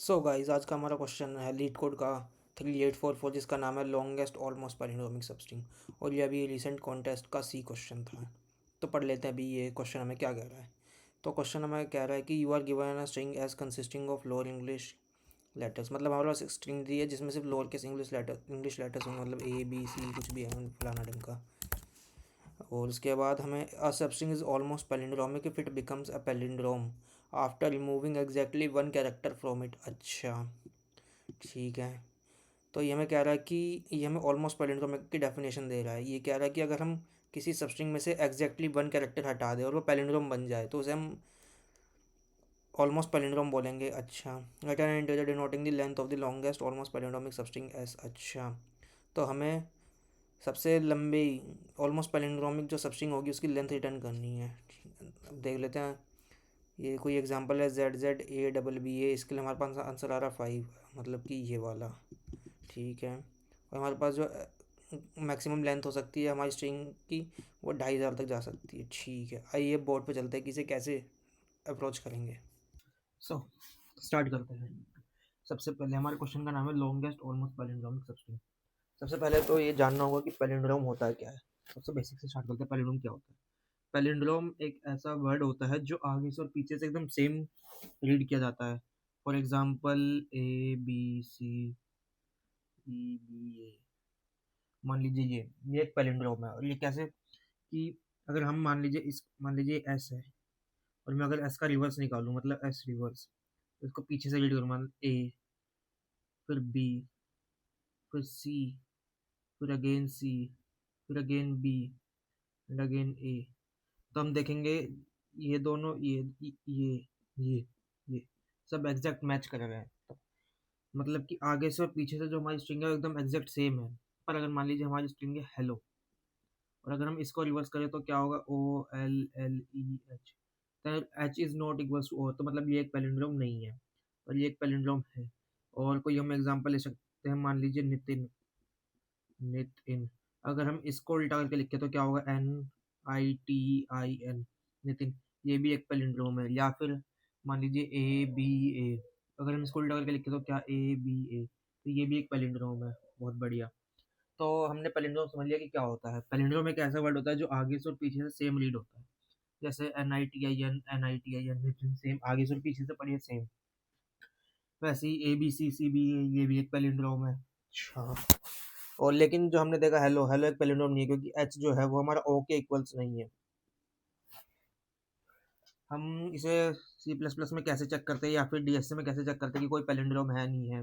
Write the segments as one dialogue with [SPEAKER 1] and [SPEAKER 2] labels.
[SPEAKER 1] So guys आज का हमारा क्वेश्चन है लीड कोड का 3844 जिसका नाम है लॉन्गेस्ट ऑलमोस्ट पैलिंड्रोमिक सबस्ट्रिंग। और ये अभी रिसेंट कॉन्टेस्ट का सी क्वेश्चन था। तो पढ़ लेते हैं अभी ये क्वेश्चन हमें क्या कह रहा है। तो क्वेश्चन हमें कह रहा है कि you are given a string S consisting of lower English letters. मतलब हमारे पास एक स्ट्रिंग दी है जिसमें सिर्फ लोअर केस इंग्लिश लेटर्स होंगे, मतलब ए बी सी कुछ भी है फलाना ढंग का। और उसके बाद हमें a substring is almost palindromic if it becomes a palindrome after removing exactly one character from it. अच्छा, ठीक है। तो ये हमें कह रहा है कि ये हमें ऑलमोस्ट पैलिंड्रोम की डेफिनेशन दे रहा है। ये कह रहा है कि अगर हम किसी सबस्ट्रिंग में से एग्जैक्टली वन कैरेक्टर हटा दें और वो पैलिंड्रोम बन जाए तो उसे हम ऑलमोस्ट पैलिंड्रोम बोलेंगे। अच्छा, return N integer denoting the length of the longest almost palindromic substring S. अच्छा, तो हमें सबसे लंबी ऑलमोस्ट पैलिंड्रोमिक जो सबस्ट्रिंग होगी उसकी लेंथ रिटर्न करनी है। अब देख लेते हैं। ये कोई एग्जांपल है ZZABBA, इसके लिए हमारे पास आंसर आ रहा 5, मतलब कि ये वाला। ठीक है। और हमारे पास जो मैक्सिमम लेंथ हो सकती है हमारी स्ट्रिंग की वो 2500 तक जा सकती है। ठीक है, आइए बोर्ड पे चलते हैं कि इसे कैसे अप्रोच करेंगे। सो स्टार्ट करते हैं। सबसे पहले हमारे क्वेश्चन का नाम है लॉन्गेस्ट ऑलमोस्ट पैलिंड्रोमिक सबस्ट्रिंग। सबसे पहले तो ये जानना होगा कि पैलिंड्रोम होता है क्या है। सबसे बेसिक से स्टार्ट करते हैं, पैलिंड्रोम क्या होता है। पैलिंड्रोम एक ऐसा वर्ड होता है जो आगे से और पीछे से एकदम सेम रीड किया जाता है। फॉर एग्जाम्पल ABCDEBA, मान लीजिए ये एक पैलिंड्रोम है। और ये कैसे कि अगर हम मान लीजिए एस है और मैं अगर एस का रिवर्स निकालूं, मतलब एस रिवर्स, इसको पीछे से रीड करूँ, मान ए, फिर बी, फिर सी, फिर अगेन सी, फिर अगेन बी एंड अगेन ए, तो हम देखेंगे ये दोनों ये ये सब एग्जैक्ट मैच कर रहे हैं। मतलब कि आगे से और पीछे से जो हमारी स्ट्रिंग है वो एकदम एग्जैक्ट सेम है। पर अगर मान लीजिए हमारी स्ट्रिंग है हेलो, और अगर हम इसको रिवर्स करें तो क्या होगा, OLLEH, तो H is not equals to O, तो मतलब ये एक पैलिंड्रोम नहीं है और ये एक पैलिंड्रोम है। और कोई हम एग्जांपल ले सकते हैं, मान लीजिए नितिन, नितिन, अगर हम इसको उल्टा करके लिखें तो क्या होगा, NITIN, नितिन, ये भी एक पैलिंड्रोम है। या फिर मान लीजिए ABA, अगर हम इसको उल्टा करके लिखें तो क्या, ABA, तो ये भी एक पैलिंड्रोम है। बहुत बढ़िया। तो हमने पैलिंड्रोम समझ लिया कि क्या होता है। पैलिंड्रोम एक ऐसा वर्ड होता है जो आगे से और पीछे से सेम रीड होता है। जैसे NITIN नितिन, सेम आगे से और पीछे से पढ़िए सेम। वैसे ही ABCCBA, ये भी एक पैलिंड्रोम है। अच्छा, और लेकिन जो हमने देखा हेलो, हेलो एक पैलिंड्रोम नहीं है क्योंकि एच जो है वो हमारा ओ के इक्वल्स नहीं है। हम इसे सी प्लस प्लस में कैसे चेक करते हैं या फिर DSC में कैसे चेक करते हैं कि कोई पैलिंड्रोम है नहीं है।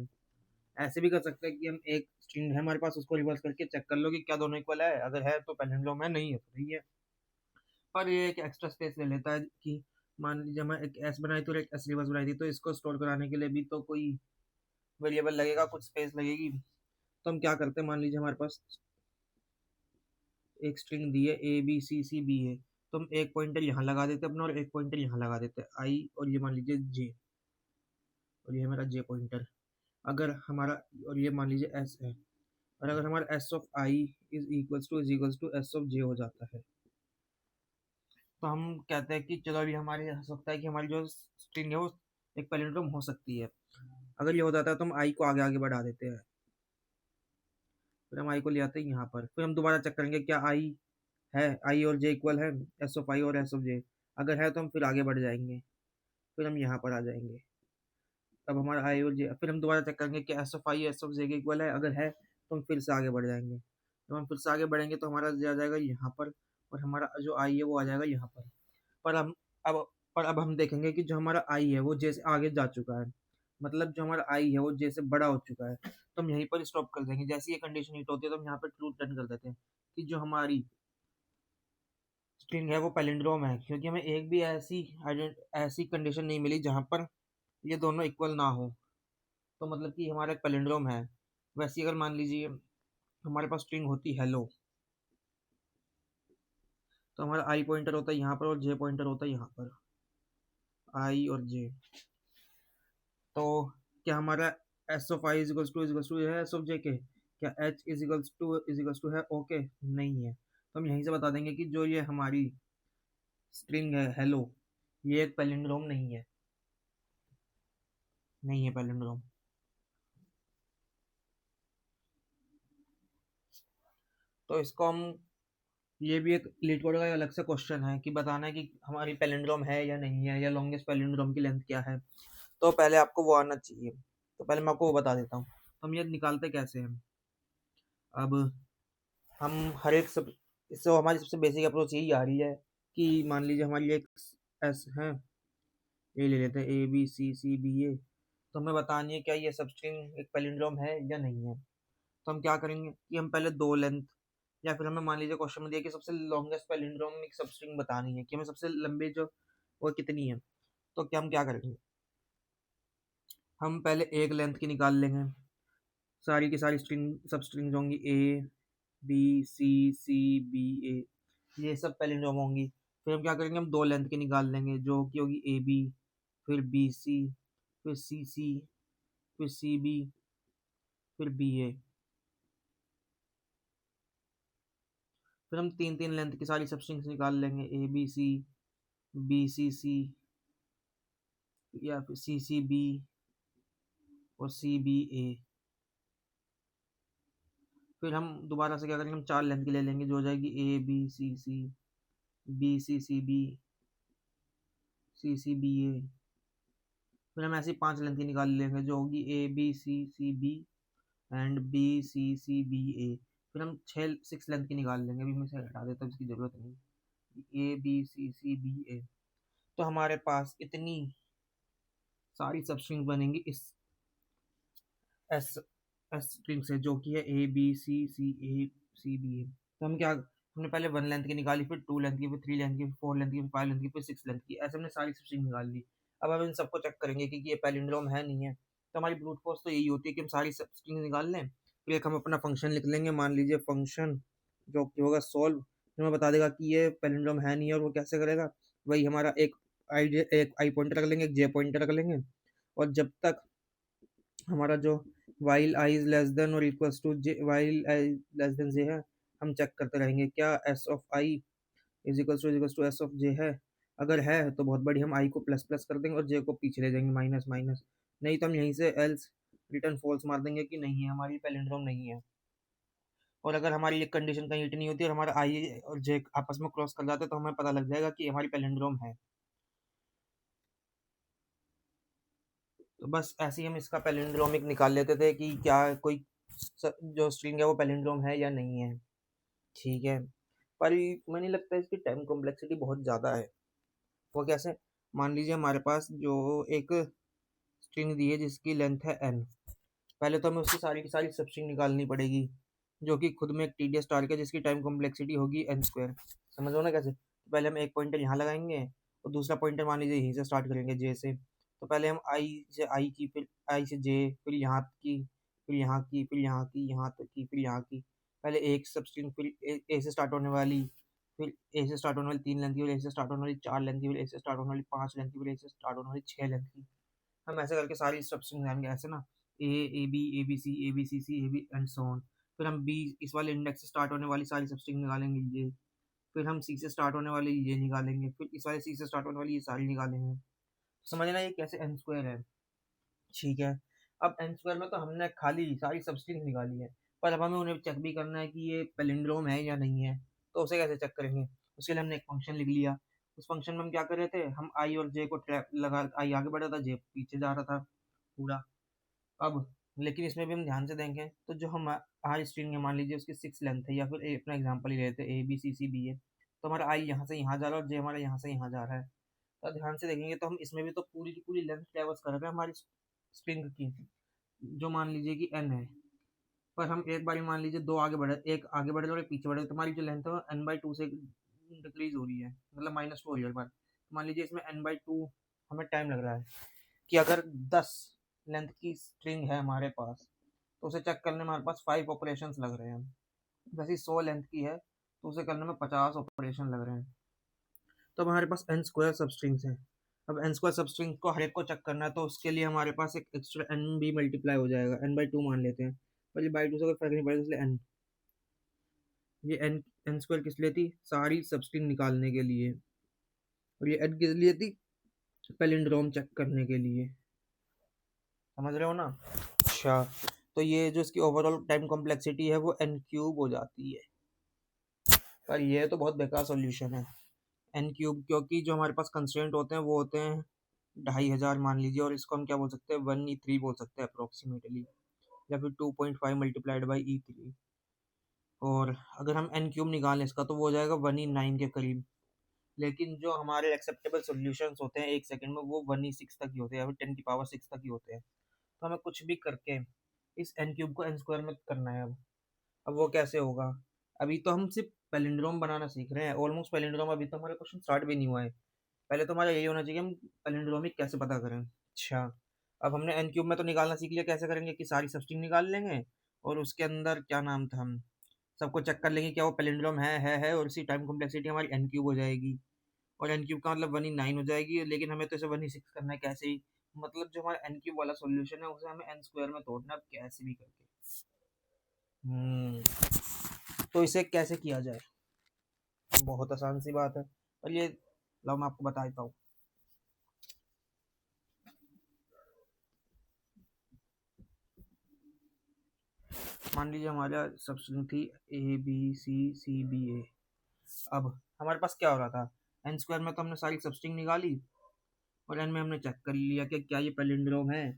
[SPEAKER 1] ऐसे भी कर सकते हैं कि हम एक स्ट्रिंग है हमारे पास, उसको रिवर्स करके चेक कर लो कि क्या दोनों इक्वल है, अगर है तो पैलिंड्रोम है, नहीं है तो नहीं है। पर ये एक एक्स्ट्रा स्पेस ले लेता है कि मान लीजिए हमें एक एस बनाई थी और एक एस रिवर्स बनाई थी, तो इसको स्टोर कराने के लिए भी तो कोई वेरिएबल लगेगा, कुछ स्पेस लगेगी। तो हम क्या करते हैं, मान लीजिए हमारे पास एक स्ट्रिंग दी है ABCCBA, तो हम एक पॉइंटर यहाँ लगा देते अपना और एक पॉइंटर यहाँ लगा देते I, और ये मान लीजिए J, और ये हमारा J पॉइंटर। अगर हमारा, और ये मान लीजिए S है, और अगर हमारा S of I is equals to S of J हो जाता है, तो हम कहते हैं कि चलो अभी हमारे हो सकता है कि हमारी जो स्ट्रिंग है वो एक पैलिंड्रोम हो सकती है। अगर ये हो जाता है तो हम I को आगे आगे बढ़ा देते हैं, फिर हम I को ले आते हैं यहाँ पर, फिर हम दोबारा चेक करेंगे क्या I है, I और J इक्वल है, S ऑफ I और S ऑफ J, अगर है तो हम फिर आगे बढ़ जाएंगे, फिर हम यहाँ पर आ जाएंगे। तब हमारा I और J, फिर हम दोबारा चेक करेंगे कि S of I S of J के इक्वल है, अगर है तो हम फिर से आगे बढ़ जाएंगे। जब हम फिर से आगे बढ़ेंगे तो हमारा J आ जाएगा यहाँ पर, और हमारा जो I है वो आ जाएगा यहाँ पर। पर हम अब पर अब हम देखेंगे कि जो हमारा I है वो J से आगे जा चुका है, मतलब जो हमारा I है वो J से बड़ा हो चुका है। तो हम यहीं पर स्टॉप कर देंगे। जैसे ये कंडीशन हिट होती है तो हम यहाँ पर ट्रू रिटर्न कर देते हैं कि जो हमारी स्ट्रिंग है वो पैलिंड्रोम है, क्योंकि हमें एक भी ऐसी कंडीशन नहीं मिली जहाँ पर ये दोनों इक्वल ना हो, तो मतलब कि हमारा एक पैलिंड्रोम है। वैसे अगर मान लीजिए हमारे पास स्ट्रिंग होती हेलो, तो हमारा आई पॉइंटर होता है यहाँ पर और जे पॉइंटर होता है यहाँ पर, आई और जे। तो क्या हमारा S of I equals to है एस ऑफ जे के, क्या एच इजिकल्स टू है ओके, नहीं है। तो हम यहीं से बता देंगे कि जो ये हमारी स्ट्रिंग है हेलो, ये एक पैलिंड्रोम नहीं है। नहीं है पैलिंड्रोम। तो इसको हम, ये भी एक लीड कोड का अलग से क्वेश्चन है कि बताना है कि हमारी पैलिंड्रोम है या नहीं है, या लॉन्गेस्ट पैलिंड्रोम की लेंथ क्या है। तो पहले आपको वो आना चाहिए। तो पहले मैं आपको वो बता देता हूँ। तो हम ये निकालते कैसे हैं। अब हम हर एक सब, इससे हमारी सबसे बेसिक अप्रोच यही आ रही है कि मान लीजिए हमारी एक एस है, ये ले लेते हैं ए बी सी सी बी ए। तो हमें बतानी है क्या ये सबस्ट्रिंग एक पैलिंड्रोम है या नहीं है। तो हम क्या करेंगे कि हम पहले दो लेंथ, या फिर हमें मान लीजिए क्वेश्चन में दिया कि सबसे लॉन्गेस्ट पैलिंड्रोमिक सबस्ट्रिंग बतानी है कि हमें सबसे लंबे जो वो कितनी है। तो क्या हम क्या करेंगे, हम पहले एक लेंथ की निकाल लेंगे। सारी की सारी स्ट्रिंग सब स्ट्रिंग्स होंगी ए बी सी सी बी ए, ये सब पैलिंड्रोम होंगी। फिर हम क्या करेंगे, हम दो लेंथ की निकाल लेंगे जो कि होगी ए बी, फिर बी सी, फिर सी सी, फिर सी बी, फिर बी ए। फिर हम तीन तीन लेंथ की सारी सब स्ट्रिंग्स निकाल लेंगे, ए बी सी, बी सी सी, या फिर सी सी बी और सी बी ए। फिर हम दोबारा से क्या करेंगे, हम चार लेंथ की ले लेंगे जो हो जाएगी A B C C, B C C B, C C B A. फिर हम ऐसी पांच लेंथ की निकाल लेंगे जो होगी A B C C B and B C C B A. फिर हम छः सिक्स लेंथ की निकाल लेंगे, अभी मैं इसे हटा देता हूँ, इसकी ज़रूरत नहीं। A B C C B ए। तो हमारे पास इतनी सारी सब स्ट्रिंग बनेंगी इस एस एस स्ट्रिंग से, जो कि है a B C C A C B ए। तो हम क्या, हमने पहले वन लेंथ की निकाली, फिर टू लेंथ की, फिर थ्री लेंथ की, फिर फोर लेंथ की, फिर फाइव लेंथ की, फिर सिक्स लेंथ की, ऐसे हमने सारी स्ट्रिंग निकाल ली। अब हम इन सबको चेक करेंगे कि ये पैलिंड्रोम है नहीं है। तो हमारी ब्रूट फोर्स तो यही होती है कि हम सारी स्ट्रिंग निकाल लें, फिर एक हम अपना फंक्शन लिख लेंगे, मान लीजिए फंक्शन जो कि होगा सॉल्व, हमें बता देगा कि ये पैलिंड्रोम है नहीं है। और वो कैसे करेगा, वही हमारा एक आई पॉइंटर रख लेंगे, एक जे पॉइंटर रख लेंगे, और जब तक हमारा जो while I is less than और equals to J, while I less than J है, हम चेक करते रहेंगे क्या S of I is equals to S of जे है। अगर है तो बहुत बड़ी, हम आई को प्लस प्लस कर देंगे और जे को पीछे ले जाएंगे माइनस माइनस। नहीं तो हम यहीं से एल्स रिटर्न फॉल्स मार देंगे कि नहीं है, हमारी पैलिंड्रोम नहीं है। और अगर हमारी एक कंडीशन कहीं हिट नहीं होती और हमारा आई और जे आपस में क्रॉस कर जाते तो हमें पता लग जाएगा कि हमारी पैलिंड्रोम है। तो बस ऐसे ही हम इसका पैलिंड्रोमिक निकाल लेते थे कि क्या कोई जो स्ट्रिंग है वो पैलिंड्रोम है या नहीं है। ठीक है, पर मुझे नहीं लगता इसकी टाइम कॉम्प्लेक्सिटी बहुत ज़्यादा है। वो कैसे, मान लीजिए हमारे पास जो एक स्ट्रिंग दी है जिसकी लेंथ है n, पहले तो हमें उसकी सारी की सारी सब स्ट्रिंग निकालनी पड़ेगी, जो कि खुद में एक टीडियस टास्क है जिसकी टाइम कॉम्प्लेक्सिटी होगी n स्क्वायर। समझ लो ना कैसे। तो पहले हम एक पॉइंटर यहाँ लगाएंगे और दूसरा पॉइंटर मान लीजिए यहीं से स्टार्ट करेंगे जे से। तो पहले हम आई की, फिर आई से जे, फिर यहाँ की, फिर यहाँ की, फिर यहाँ की, यहाँ तक की, फिर यहाँ की। पहले एक सब स्ट्रिंग, फिर ए से स्टार्ट होने वाली, फिर ए से स्टार्ट होने वाली तीन लेंथ की, फिर ए से स्टार्ट होने वाली चार लेंथ की, फिर ए से स्टार्ट होने वाली पाँच लेंथ की, फिर ए से स्टार्ट होने वाली छः लेंथ की। हम ऐसे करके सारी स्ट्रक्चर जाएंगे ऐसे ना, A B C A B C C A B and so on. फिर हम बी इस वाले इंडेक्स से स्टार्ट होने वाली सारी सबस्ट्रिंग निकालेंगे ये। फिर हम सी से स्टार्ट होने वाली ये निकालेंगे, फिर इस वाले सी से स्टार्ट होने वाली ये सारी निकालेंगे। समझना ये कैसे एन स्क्वायर है। ठीक है, अब एन स्क्वायर में तो हमने खाली सारी सबस्ट्रिंग निकाली है, पर अब हमें उन्हें चेक भी करना है कि ये पैलिंड्रोम है या नहीं है। तो उसे कैसे चेक करेंगे, उसके लिए हमने एक फंक्शन लिख लिया। उस फंक्शन में हम क्या कर रहे थे, हम आई और जे को ट्रैप लगा, आई आगे बढ़ रहा था, जे पीछे जा रहा था पूरा। अब लेकिन इसमें भी हम ध्यान से देखें तो जो हम हर स्ट्रिंग है, मान लीजिए उसकी सिक्स लेंथ है, या फिर अपना एग्जांपल ही लेते हैं ए बी सी सी बी है, तो हमारा आई यहाँ से यहाँ जा रहा है और जे हमारा यहाँ से यहाँ जा रहा है। तो ध्यान से देखेंगे तो हम इसमें भी तो पूरी की पूरी लेंथ ट्रेवर्स कर रहे हैं हमारी स्ट्रिंग की, जो मान लीजिए कि एन है। पर हम एक बार मान लीजिए दो आगे बढ़े, एक आगे बढ़े और एक पीछे बढ़े, तो हमारी जो लेंथ है वो एन बाई टू से डिक्रीज हो रही है, मतलब माइनस टू हो रही है। बार मान लीजिए इसमें एन बाई टू हमें टाइम लग रहा है कि अगर 10 लेंथ की स्ट्रिंग है हमारे पास तो उसे चेक करने में हमारे पास 5 ऑपरेशंस लग रहे हैं। वैसे 100 लेंथ की है तो उसे करने में 50 ऑपरेशन लग रहे हैं। तो अब हमारे पास एन स्क्वायर सब स्ट्रिंग्स हैं। अब एन स्क्वायर सब स्ट्रिंग को हर एक को चेक करना है, तो उसके लिए हमारे पास एक एक्स्ट्रा एन भी मल्टीप्लाई हो जाएगा, एन बाई टू मान लेते हैं, पर ये बाई टू से कोई फर्क नहीं पड़ेगा, इसलिए एन। ये एन एन स्क्वायर किस लिए थी, सारी सब स्ट्रिंग निकालने के लिए, और ये एन किस लिए थी, पैलिंड्रोम चेक करने के लिए। समझ रहे हो ना। अच्छा, तो ये जो इसकी ओवरऑल टाइम कॉम्प्लेक्सिटी है वो n क्यूब हो जाती है। पर ये तो बहुत बेकार सॉल्यूशन है n क्यूब, क्योंकि जो हमारे पास कंस्ट्रेंट होते हैं वो होते हैं 2500 मान लीजिए, और इसको हम क्या बोल सकते हैं 1e3 बोल सकते हैं अप्रोक्सीमेटली, या फिर 2.5 मल्टीप्लाइड बाई e3। और अगर हम n क्यूब निकालें इसका तो वो हो जाएगा 1e9 के करीब। लेकिन जो हमारे एक्सेप्टेबल सॉल्यूशंस होते हैं एक सेकंड में वो 1e6 तक ही होते हैं, या फिर 10 की पावर 6 तक ही होते हैं। तो हमें कुछ भी करके इस n क्यूब को n स्क्वायर में करना है। अब वो कैसे होगा? अभी तो हम सिर्फ पैलिंड्रोम बनाना सीख रहे हैं, ऑलमोस्ट पैलिंड्रोम, अभी तो हमारा क्वेश्चन स्टार्ट भी नहीं हुआ है। पहले तो हमारा यही होना चाहिए हम पैलिंड्रोमिक कैसे पता करें। अच्छा, अब हमने एन क्यूब में तो निकालना सीख लिया, कैसे करेंगे कि सारी सब्स्ट्रिंग निकाल लेंगे और उसके अंदर क्या नाम था, हम सबको चेक कर लेंगे क्या वो पैलिंड्रोम है, और उसी टाइम कॉम्प्लेक्सिटी हमारी एन क्यूब हो जाएगी, और एन क्यूब का मतलब 1e9 हो जाएगी। लेकिन हमें तो इसे 1e6 करना है कैसे ही, मतलब जो हमारा एन क्यूब वाला सॉल्यूशन है उसे हमें एन स्क्वायर में तोड़ना है, अब कैसे भी करके। तो इसे कैसे किया जाए? बहुत आसान सी बात है, और ये लो मैं आपको बता देता हूँ। मान लीजिए हमारा सब्स्ट्रिंग थी ABCCBA। अब हमारे पास क्या हो रहा था, एन स्क्वायर में तो हमने सारी सब्स्ट्रिंग निकाली, और एन में हमने चेक कर लिया कि क्या ये पैलिंड्रोम है।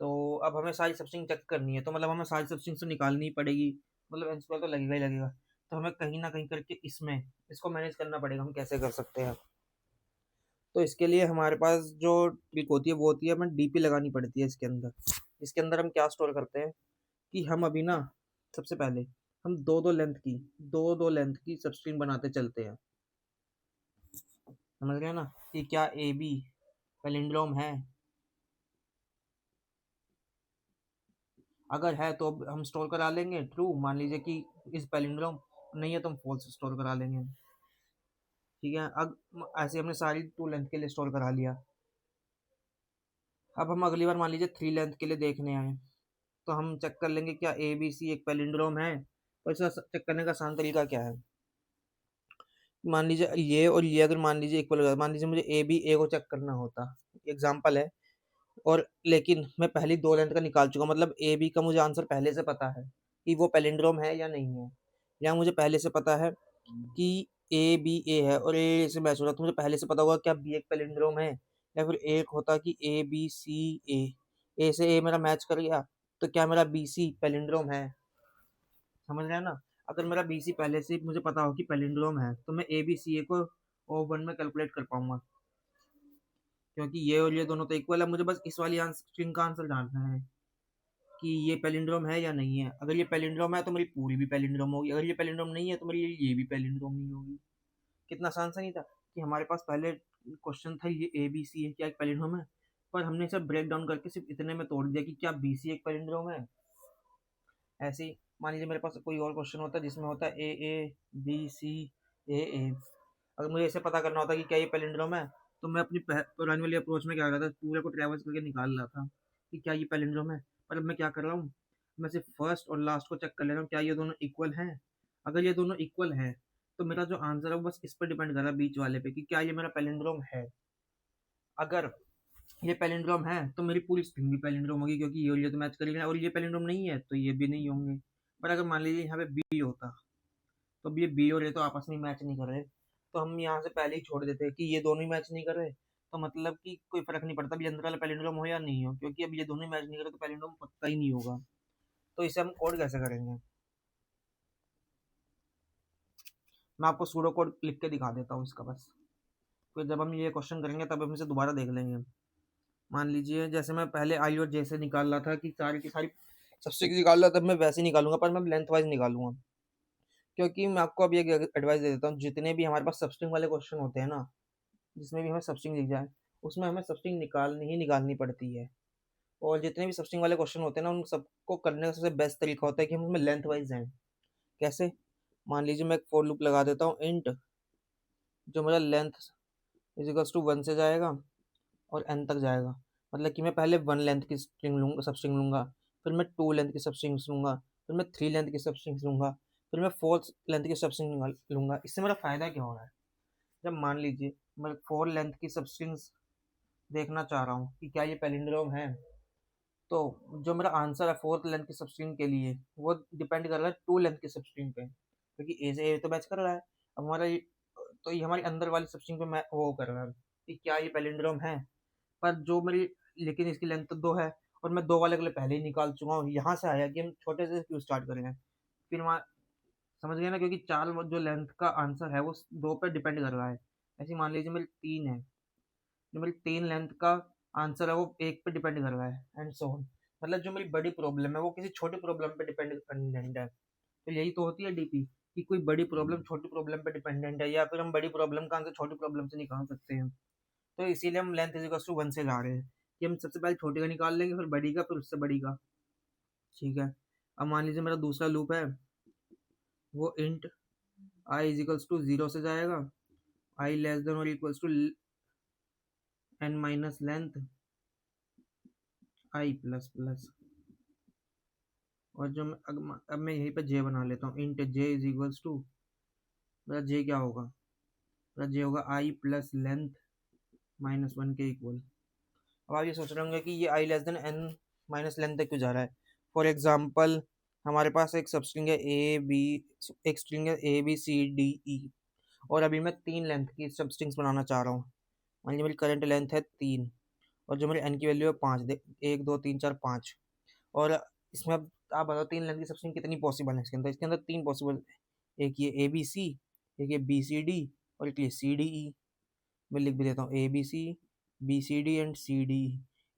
[SPEAKER 1] तो अब हमें सारी सब्स्ट्रिंग चेक करनी है, तो मतलब हमें सारी सब्स्ट्रिंग तो निकालनी ही पड़ेगी, मतलब एन स्क्वायर तो लगेगा ही लगेगा। तो हमें कहीं ना कहीं करके इसमें इसको मैनेज करना पड़ेगा। हम कैसे कर सकते हैं? तो इसके लिए हमारे पास जो ट्रिक होती है वो होती है हमें डीपी लगानी पड़ती है इसके अंदर। इसके अंदर हम क्या स्टोर करते हैं कि हम अभी ना सबसे पहले हम दो दो लेंथ की सबस्ट्रिंग बनाते चलते हैं। समझ रहे हैं ना कि क्या ए बी पैलिंड्रोम है? अगर है तो हम स्टोर करा लेंगे ट्रू, मान लीजिए कि इस पैलिंड्रोम, नहीं है तो हम फॉल्स स्टोर करा लेंगे। ठीक है, अब ऐसे हमने सारी 2 लेंथ के लिए स्टोर करा लिया। अब हम अगली बार मान लीजिए 3 लेंथ के लिए देखने आए, तो हम चेक कर लेंगे क्या ए बी सी एक पैलिंड्रोम है। और इसका चेक करने का आसान तरीका क्या है, मान लीजिए ये और ये अगर मान लीजिए इक्वल हो, मान लीजिए मुझे ए बी ए को चेक करना होता, एग्जाम्पल है, और लेकिन मैं पहली 2 लेंथ का निकाल चुका, मतलब ए बी का मुझे आंसर पहले से पता है कि वो पैलिंड्रोम है या नहीं है, या मुझे पहले से पता है कि ए बी ए है और ए से मैच हो रहा, तो मुझे पहले से पता होगा क्या बी एक पैलिंड्रोम है, या फिर एक होता कि ए बी सी ए से ए मेरा मैच कर गया, तो क्या मेरा बी सी पैलिंड्रोम है? समझ रहे हैं ना। अगर मेरा बी सी पहले से मुझे पता हो कि पैलिंड्रोम है, तो मैं ए बी सी ए को ओ वन में कैलकुलेट कर पाऊंगा, क्योंकि ये और ये दोनों तो इक्वल है। मुझे बस इस वाली स्ट्रिंग का आंसर जानना है कि ये पैलिंड्रोम है या नहीं है। अगर ये पैलिंड्रोम है तो मेरी पूरी भी पैलिंड्रोम होगी, अगर ये पैलिंड्रोम नहीं है तो मेरी ये भी पैलिंड्रोम नहीं होगी। कितना आसान सा नहीं था कि हमारे पास पहले क्वेश्चन था ये ए बी सी है क्या एक पैलिंड्रोम है, पर हमने इसे ब्रेक डाउन करके सिर्फ इतने में तोड़ दिया कि क्या बी सी एक पैलिंड्रोम है। ऐसे ही मान लीजिए मेरे पास कोई और क्वेश्चन होता है जिसमें होता है ए ए बी सी ए। अगर मुझे इसे पता करना होता कि क्या ये पैलिंड्रोम है, तो मैं अपनी पुरानी वाली अप्रोच में क्या करता था, पूरे को ट्रेवर्स करके निकाल रहा था कि क्या ये पैलिंड्रोम है। पर अब मैं क्या कर रहा हूँ, मैं सिर्फ फर्स्ट और लास्ट को चेक कर ले रहा हूँ क्या ये दोनों इक्वल हैं। अगर ये दोनों इक्वल हैं तो मेरा जो आंसर है वो बस इस पर डिपेंड कर रहा है बीच वाले पे कि क्या ये मेरा पैलिंड्रोम है। अगर ये पैलिंड्रोम है तो मेरी पूरी स्ट्रिंग भी पैलिंड्रोम होगी, क्योंकि ये और ये तो मैच करेंगे, और ये पैलिंड्रोम नहीं है तो ये भी नहीं होंगे। पर अगर मान लीजिए यहाँ पे बी होता, तो अब ये बी और ये तो आपस में मैच नहीं कर रहे, तो हम यहाँ से पहले ही छोड़ देते कि ये दोनों ही मैच नहीं कर रहे, तो मतलब कि कोई फर्क नहीं पड़ता भी अंदर वाला पैलिंड्रोम हो या नहीं हो, क्योंकि अब ये दोनों ही मैच नहीं कर रहे तो पैलिंड्रोम पक्का ही नहीं होगा। तो इसे हम कोड कैसे करेंगे? मैं आपको सूडो कोड लिख के दिखा देता हूँ इसका बस, फिर जब हम ये क्वेश्चन करेंगे तब हम इसे दोबारा देख लेंगे। मान लीजिए जैसे मैं पहले आई और जे से निकाल रहा था कि सारी की सारी सबसे निकाल रहा था, तब मैं वैसे ही निकालूंगा, पर मैं लेंथ वाइज निकालूंगा। क्योंकि मैं आपको अभी एक एडवाइस दे देता हूँ, जितने भी हमारे पास सबस्ट्रिंग वाले क्वेश्चन होते हैं ना, जिसमें भी हमें सबस्ट्रिंग दिख जाए उसमें हमें सबस्ट्रिंग निकालनी पड़ती है। और जितने भी सबस्ट्रिंग वाले क्वेश्चन होते हैं ना, उन सबको करने का सबसे बेस्ट तरीका होता है कि हम उसमें लेंथ वाइज जाएँ। कैसे? मान लीजिए मैं एक फॉर लूप लगा देता हूँ, इंट जो मेरा लेंथ इज इक्वल्स टू 1 से जाएगा और n तक जाएगा, मतलब कि मैं पहले 1 लेंथ की स्ट्रिंग लूँगा, सब स्ट्रिंग लूँगा, फिर मैं 2 लेंथ की सब स्ट्रिंग्स लूँगा, फिर मैं 3 लेंथ की सब स्ट्रिंग्स लूँगा, फिर मैं 4 लेंथ की सब स्ट्रिंग लूँगा। इससे मेरा फ़ायदा क्या हो रहा है, जब मान लीजिए मैं 4 लेंथ की सब स्ट्रिंग्स देखना चाह रहा हूँ कि क्या ये पैलिंड्रोम है, तो जो मेरा आंसर है फोर्थ लेंथ की सबस्ट्रिंग के लिए वो डिपेंड कर रहा है टू लेंथ की सबस्ट्रिंग पे, क्योंकि ए से ए तो मैच कर रहा है। अब तो ये हमारी अंदर वाली सबस्ट्रिंग पे मैं वो कर रहा है कि क्या ये पैलिंड्रोम है, पर जो मेरी लेकिन इसकी लेंथ तो 2 है और मैं 2 वाले के लिए पहले ही निकाल चुका हूँ। यहाँ से आया कि हम छोटे से क्यों स्टार्ट करेंगे, फिर वहाँ समझ गए ना, क्योंकि 4 जो लेंथ का आंसर है वो 2 पे डिपेंड कर रहा है। ऐसे मान लीजिए मेरी 3 है, जो मेरी 3 लेंथ का आंसर है वो 1 पे डिपेंड कर रहा है एंड सो ऑन। मतलब जो मेरी बड़ी प्रॉब्लम है वो किसी छोटी प्रॉब्लम पे डिपेंडेंट है। तो यही तो होती है डीपी, कि कोई बड़ी प्रॉब्लम छोटी प्रॉब्लम पे डिपेंडेंट है, या फिर हम बड़ी प्रॉब्लम का आंसर छोटी प्रॉब्लम से निकाल सकते हैं। तो इसीलिए हम लेंथ इज इक्वल टू 1 से जा रहे हैं कि हम सबसे पहले छोटी का निकाल लेंगे, फिर बड़ी का, फिर उससे बड़ी का। ठीक है। अब मान लीजिए मेरा दूसरा लूप है, वो int I is equals to 0 से जाएगा, आई लेस देन और equals to N minus length I plus plus. और जो अब मैं यहीं पर जे बना लेता हूँ, int J is equals to, मेरा जे क्या होगा, मेरा जे होगा आई प्लस लेंथ -1 के इक्वल। अब आप ये सोच रहे होंगे कि ये i less than n minus length तक क्यों जा रहा है। फॉर एग्जाम्पल हमारे पास एक सबस्ट्रिंग है ए बी, एक स्ट्रिंग है ए बी सी डी ई, और अभी मैं 3 लेंथ की सबस्ट्रिंग्स बनाना चाह रहा हूँ। मान लीजिए मेरी करंट लेंथ है 3 और जो मेरी एन की वैल्यू है 5, 1 2 3 4 5। और इसमें अब आप बताओ 3 लेंथ की सबस्ट्रिंग कितनी पॉसिबल है इसके अंदर 3 पॉसिबल है। एक ये ए बी सी, एक ये बी सी डी, और एक ये सी डी ई। मैं लिख भी देता हूँ A B C, B C D and C D.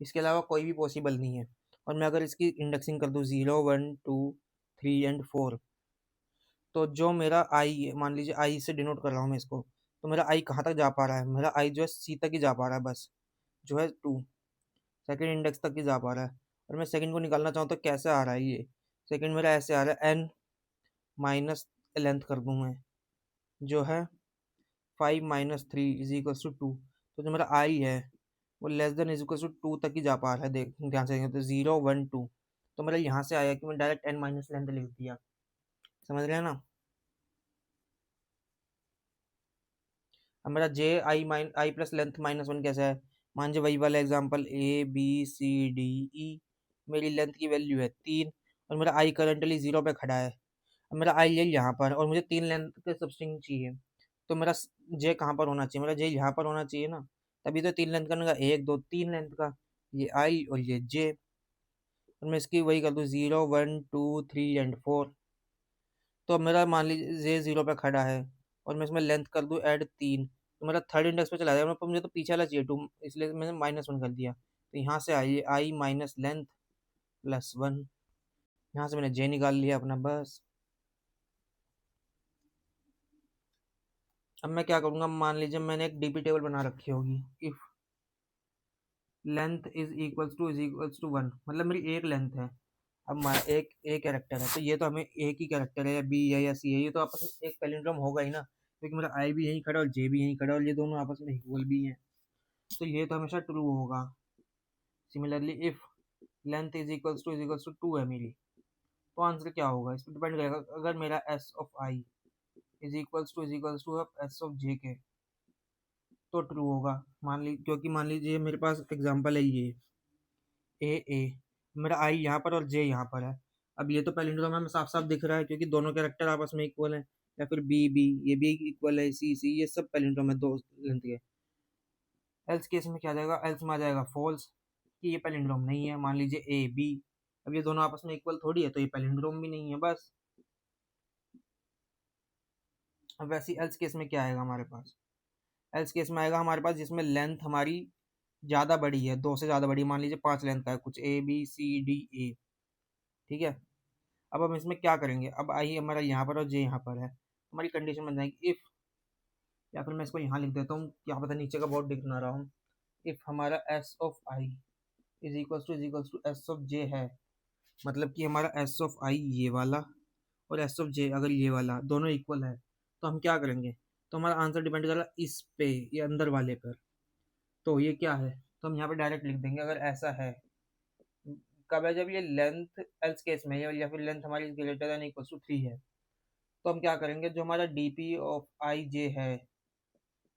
[SPEAKER 1] इसके अलावा कोई भी पॉसिबल नहीं है। और मैं अगर इसकी इंडेक्सिंग कर दूँ 0 1 2 3 एंड 4, तो जो मेरा आई है, मान लीजिए आई से डिनोट कर रहा हूँ मैं इसको, तो मेरा आई कहाँ तक जा पा रहा है, मेरा आई जो है सी तक ही जा पा रहा है बस, जो है 2, सेकेंड इंडेक्स तक ही जा पा रहा है। और मैं सेकेंड को निकालना चाहूँ तो कैसे आ रहा है ये, सेकेंड मेरा ऐसे आ रहा है एन माइनस लेंथ कर दूँ मैं, जो है 5 - 3 इज इक्वल्स टू 2। तो जो मेरा आई है वो less than is equal to 2 तक ही जा पा रहा है। देख ध्यान से देखें तो 0 1 2, तो मेरा यहाँ से आया कि मैं डायरेक्ट एन माइनस लेंथ लिख दिया। समझ रहे हैं ना। अब मेरा जे आई प्लस लेंथ -1 कैसा है, मान लीजिए वही वाला example A B C D E, मेरी लेंथ की वैल्यू है 3 और मेरा आई करंटली 0 पे खड़ा है। अब मेरा आई ये यहाँ पर और मुझे 3 लेंथ के सबस्ट्रिंग चाहिए, तो मेरा जे कहाँ पर होना चाहिए, मेरा जे यहाँ पर होना चाहिए ना, तभी तो 3 लेंथ करने का, 1 2 3 लेंथ का, ये आई और ये जे। और मैं इसकी वही कर दूँ 0 1 2 3 एंड 4। तो अब मेरा मान लीजिए जे 0 पे खड़ा है और मैं इसमें लेंथ कर दूँ ऐड 3, तो मेरा थर्ड इंडेक्स पे चला जाएगा, पर मुझे तो पीछे वाला चाहिए 2, इसलिए मैंने -1 कर दिया। तो यहाँ से आई आई माइनस लेंथ +1, यहाँ से मैंने जे निकाल लिया अपना बस। अब मैं क्या करूँगा, मान लीजिए मैंने एक डीपी टेबल बना रखी होगी, if length is equals to 1, मतलब मेरी एक लेंथ है। अब एक ए कैरेक्टर है, तो ये तो हमें एक ही कैरेक्टर है, या बी है या सी है, ये तो आपस में एक पैलिंड्रोम होगा ही ना, क्योंकि मेरा आई भी यहीं खड़ा है और जे भी यहीं खड़ा है और ये दोनों आपस में इक्वल भी हैं, तो ये तो हमेशा ट्रू होगा। Similarly if length is equals to 2 है मेरी, तो आंसर क्या होगा, इस पर डिपेंड करेगा। अगर मेरा S of I is equals to S of जे के, तो ट्रू होगा। क्योंकि मान लीजिए मेरे पास एग्जांपल है ये ए, मेरा आई यहाँ पर और जे यहाँ पर है। अब ये तो पैलिंड्रोम हमें साफ साफ दिख रहा है क्योंकि दोनों कैरेक्टर आपस में इक्वल हैं, या फिर बी बी, ये भी इक्वल है, सी सी, ये सब पैलिंड्रोम है दो लेंथ के। एल्स केस में क्या आ जाएगा, एल्स में आ जाएगा फॉल्स, कि ये पैलिंड्रोम नहीं है। मान लीजिए ए बी, अब ये दोनों आपस में इक्वल थोड़ी है, तो ये पैलिंड्रोम भी नहीं है बस। अब वैसे एल्स केस में क्या आएगा हमारे पास, एल्स केस में आएगा हमारे पास जिसमें लेंथ हमारी ज़्यादा बड़ी है, 2 से ज़्यादा बड़ी, मान लीजिए 5 लेंथ का है कुछ ए बी सी डी ए। ठीक है। अब हम इसमें क्या करेंगे, अब आई हमारा यहाँ पर और जे यहाँ पर है, हमारी कंडीशन बन जाएगी इफ़, या फिर मैं इसको यहाँ लिख देता हूँ, क्या पता नीचे का बोर्ड दिख ना रहा हूँ। इफ़ हमारा S of I is equals to S of जे है, मतलब कि हमारा एस ऑफ आई ये वाला और एस ऑफ जे अगर ये वाला दोनों इक्वल है, तो हम क्या करेंगे, तो हमारा आंसर डिपेंड करेगा इस पे, ये अंदर वाले पर। तो ये क्या है, तो हम यहाँ पे डायरेक्ट लिख देंगे अगर ऐसा है। कब है, जब ये लेंथ एल्स केस में है या फिर लेंथ हमारी ग्रेटर देन इक्वल टू 3 है, तो हम क्या करेंगे, जो हमारा डी पी ऑफ आई जे है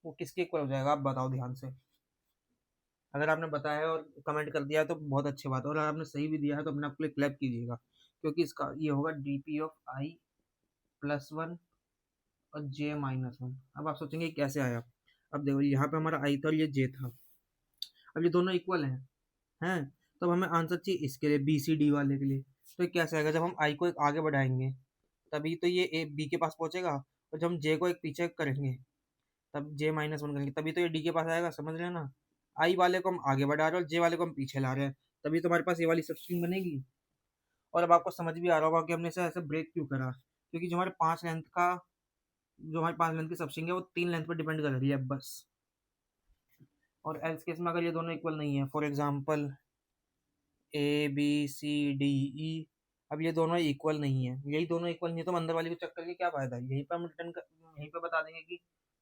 [SPEAKER 1] वो किसके इक्वल हो जाएगा, आप बताओ ध्यान से। अगर आपने बताया और कमेंट कर दिया तो बहुत अच्छी बात है, और अगर आपने सही भी दिया है तो अपने आपके लिए क्लैप कीजिएगा, क्योंकि इसका ये होगा D of i plus one और जे माइनस वन। अब आप सोचेंगे कैसे आया। अब देखो यहाँ पे हमारा आई था और ये जे था, अब ये दोनों इक्वल हैं, तब हमें आंसर चाहिए इसके लिए, बी सी डी वाले के लिए। तो ये कैसे आएगा, जब हम आई को एक आगे बढ़ाएंगे तभी तो ये ए बी के पास पहुंचेगा, और जब हम जे को एक पीछे करेंगे तब जे माइनस वन करेंगे तभी तो ये डी के पास आएगा। समझ रहे हैं ना, आई वाले को हम आगे बढ़ा रहे हैं और जे वाले को हम पीछे ला रहे हैं, तभी तो हमारे पास ये वाली सबस्ट्रिंग बनेगी। और अब आपको समझ भी आ रहा होगा कि हमने इसे ऐसे ब्रेक क्यों करा, क्योंकि जो हमारे 5 लेंथ की सबस्ट्रिंग है वो 3 लेंथ पर डिपेंड कर रही है बस। और एल्स केस में अगर ये दोनों इक्वल नहीं है, for example A B C D E, अब ये दोनों इक्वल नहीं है, यही दोनों इक्वल नहीं है तो हम अंदर वाली को चेक करके क्या फायदा है। यहीं पर हम यहीं पर बता देंगे कि